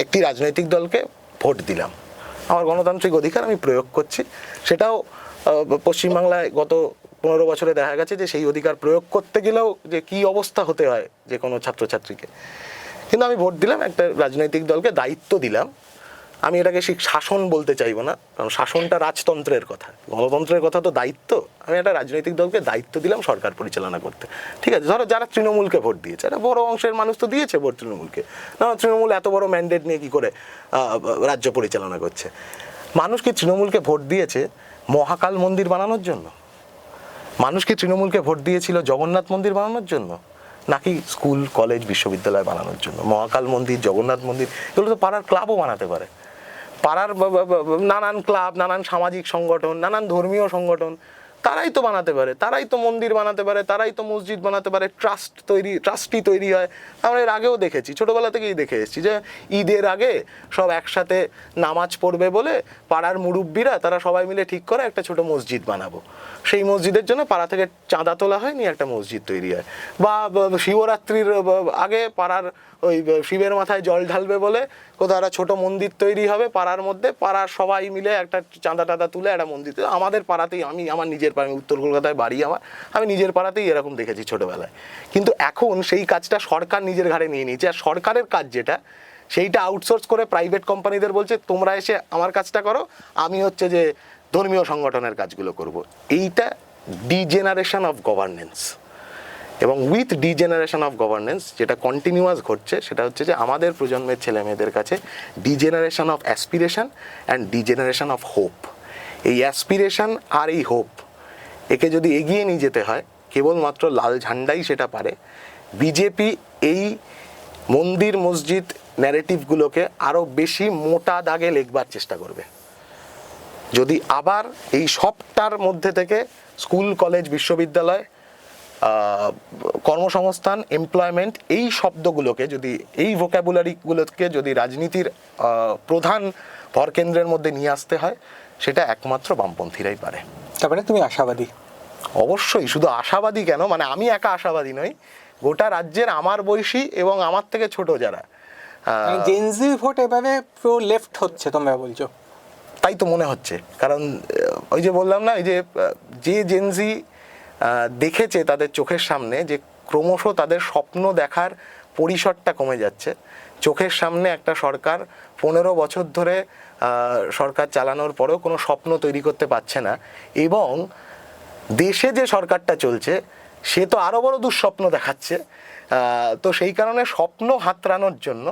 একটি রাজনৈতিক দলকে ভোট দিলাম, আমার গণতান্ত্রিক অধিকার আমি প্রয়োগ করছি, সেটাও পশ্চিমবাংলায় গত 15 বছরে দেখা গেছে যে সেই অধিকার প্রয়োগ করতে গেলেও যে কী অবস্থা হতে হয় যে কোনো ছাত্রছাত্রীকে। কিন্তু আমি ভোট দিলাম, একটা রাজনৈতিক দলকে দায়িত্ব দিলাম। আমি এটাকে শাসন বলতে চাইবো না, কারণ শাসনটা রাজতন্ত্রের কথা, গণতন্ত্রের কথা তো দায়িত্ব। আমি একটা রাজনৈতিক দলকে দায়িত্ব দিলাম সরকার পরিচালনা করতে। ঠিক আছে, ধরো যারা তৃণমূলকে ভোট দিয়েছে, একটা বড় অংশের মানুষ তো দিয়েছে ভোট তৃণমূলকে, না তৃণমূল এত বড় ম্যান্ডেট নিয়ে কী করে রাজ্য পরিচালনা করছে। মানুষ কি তৃণমূলকে ভোট দিয়েছে মহাকাল মন্দির বানানোর জন্য? মানুষ কি তৃণমূলকে ভোট দিয়েছিল জগন্নাথ মন্দির বানানোর জন্য, নাকি স্কুল, কলেজ, বিশ্ববিদ্যালয় বানানোর জন্য? মহাকাল মন্দির, জগন্নাথ মন্দির এগুলো তো পাড়ার ক্লাবও বানাতে পারে। পাড়ার নানান ক্লাব, নানান সামাজিক সংগঠন, নানান ধর্মীয় সংগঠন, তারাই তো বানাতে পারে, তারাই তো মন্দির বানাতে পারে, তারাই তো মসজিদ বানাতে পারে, ট্রাস্টি তৈরি হয়। আমরা এর আগেও দেখেছি, ছোটোবেলা থেকেই দেখে এসেছি যে ঈদের আগে সব একসাথে নামাজ পড়বে বলে পাড়ার মুরব্বীরা তারা সবাই মিলে ঠিক করে একটা ছোট মসজিদ বানাবো, সেই মসজিদের জন্য পাড়া থেকে চাঁদা তোলা হয়, নিয়ে একটা মসজিদ তৈরি হয়। বা শিবরাত্রির আগে পাড়ার ওই শিবের মাথায় জল ঢালবে বলে কোথাও একটা ছোটো মন্দির তৈরি হবে পাড়ার মধ্যে, পাড়ার সবাই মিলে একটা চাঁদা টাদা তুলে একটা মন্দির। আমাদের পাড়াতেই, আমার নিজের পাড়া, উত্তর কলকাতায় বাড়ি আমার, আমি নিজের পাড়াতেই এরকম দেখেছি ছোটোবেলায়। কিন্তু এখন সেই কাজটা সরকার নিজের ঘাড়ে নিয়ে নিয়েছে, আর সরকারের কাজ যেটা সেইটা আউটসোর্স করে প্রাইভেট কোম্পানিদের বলছে তোমরা এসে আমার কাজটা করো, আমি হচ্ছে যে ধর্মীয় সংগঠনের কাজগুলো করব। এইটা ডিজেনারেশন অফ গভর্নেন্স। এবং উইথ ডিজেনারেশন অফ গভর্নেন্স যেটা কন্টিনিউয়াস ঘটছে সেটা হচ্ছে যে আমাদের প্রজন্মের ছেলে মেয়েদের কাছে degeneration of aspiration and degeneration of hope. এই অ্যাসপিরেশন আর এই হোপ একে যদি এগিয়ে নিয়ে যেতে হয়, কেবলমাত্র লাল ঝান্ডাই সেটা পারে। বিজেপি এই মন্দির মসজিদ ন্যারেটিভগুলোকে আরও বেশি মোটা দাগে লেখবার চেষ্টা করবে। যদি আবার এই সবটার মধ্যে থেকে স্কুল, কলেজ, বিশ্ববিদ্যালয়, কর্মসংস্থান, এমপ্লয়মেন্ট, এই শব্দগুলোকে যদি, এই ভোকাবুলারিগুলোকে যদি রাজনীতির প্রধান ভরকেন্দ্রের মধ্যে নিয়ে আসতে হয়, সেটা একমাত্র বামপন্থীরাই পারে। তারপরে তুমি আশাবাদী? অবশ্যই, শুধু আশাবাদী কেন, মানে আমি একা আশাবাদী নই, গোটা রাজ্যের আমার বয়সী এবং আমার থেকে ছোট যারা, জেনজি ভোট এবারে প্রো লেফট হচ্ছে তোমরা বলছো? তাই তো মনে হচ্ছে। কারণ ওই যে বললাম না, এই যে জেনজি দেখেছে তাদের চোখের সামনে যে ক্রমশ তাদের স্বপ্ন দেখার পরিসরটা কমে যাচ্ছে, চোখের সামনে একটা সরকার 15 বছর ধরে সরকার চালানোর পরেও কোনো স্বপ্ন তৈরি করতে পারছে না, এবং দেশে যে সরকারটা চলছে সে তো আরও বড় দুঃস্বপ্ন দেখাচ্ছে। তো সেই কারণে স্বপ্ন হাতড়ানোর জন্য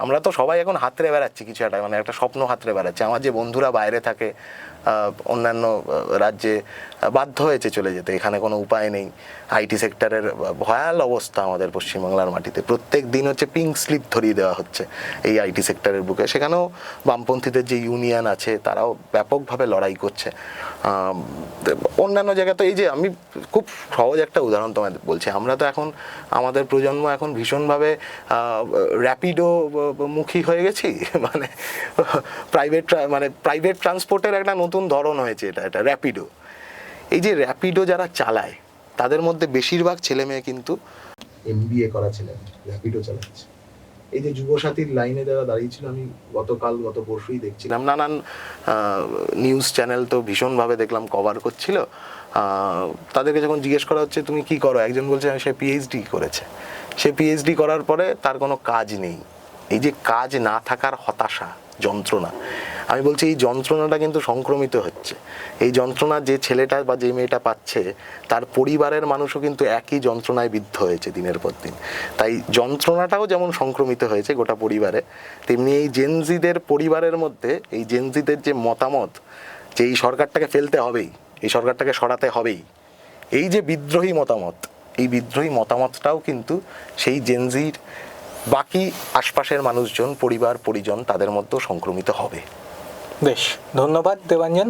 আমরা তো সবাই এখন হাতড়ে বেড়াচ্ছি কিছু একটা, মানে একটা স্বপ্ন হাতড়ে বেড়াচ্ছে। আমার যে বন্ধুরা বাইরে থাকে, অন্যান্য রাজ্যে, বাধ্য হয়েছে চলে যেতে, এখানে কোনো উপায় নেই। আইটি সেক্টরের ভয়াল অবস্থা আমাদের পশ্চিমবাংলার মাটিতে, প্রত্যেক দিন হচ্ছে পিঙ্ক স্লিপ ধরিয়ে দেওয়া হচ্ছে এই আইটি সেক্টরের বুকে। সেখানেও বামপন্থীদের যে ইউনিয়ন আছে তারাও ব্যাপকভাবে লড়াই করছে। অন্যান্য জায়গায় তো এই যে আমি খুব সহজ একটা উদাহরণ তোমাদের বলছি, আমরা তো এখন আমাদের প্রজন্ম এখন ভীষণভাবে র্যাপিডো মুখী হয়ে গেছি। মানে প্রাইভেট ট্রান্সপোর্টের একটা নতুন ধরন হয়েছে এটা র্যাপিডো। এই যে র্যাপিডো যারা চালায় তাদের মধ্যে বেশিরভাগ ছেলে মেয়ে কিন্তু MBA করা ছেলে র্যাপিডো চালাচ্ছে। এই যে যুবসাথীর লাইনে যারা দাঁড়িয়েছিল, আমি গত পরশুই দেখছিলাম, নানান নিউজ চ্যানেল তো ভীষণভাবে দেখলাম কভার করছিল। তাদেরকে যখন জিজ্ঞেস করা হচ্ছে তুমি কি করো, একজন বলছে সে পিএইচডি করেছে। সে পিএইচডি করার পরে তার কোনো কাজ নেই। এই যে কাজ না থাকার হতাশা, যন্ত্রণা, আমি বলছি এই যন্ত্রণাটা কিন্তু সংক্রমিত হচ্ছে। এই যন্ত্রণা যে ছেলেটা বা যে মেয়েটা পাচ্ছে তার পরিবারের মানুষও কিন্তু একই যন্ত্রণায় বিদ্ধ হয়েছে দিনের পর দিন। তাই যন্ত্রণাটাও যেমন সংক্রমিত হয়েছে গোটা পরিবারে, তেমনি এই জেনজিদের পরিবারের মধ্যে এই জেনজিদের যে মতামত যে এই সরকারটাকে ফেলতে হবেই, এই সরকারটাকে সরাতে হবেই, এই যে বিদ্রোহী মতামত, এই বিদ্রোহী মতামতটাও কিন্তু সেই জেনজির বাকি আশপাশের মানুষজন, পরিবার পরিজন, তাদের মধ্যেও সংক্রমিত হবে। বেশ, ধন্যবাদ দেবাঞ্জন।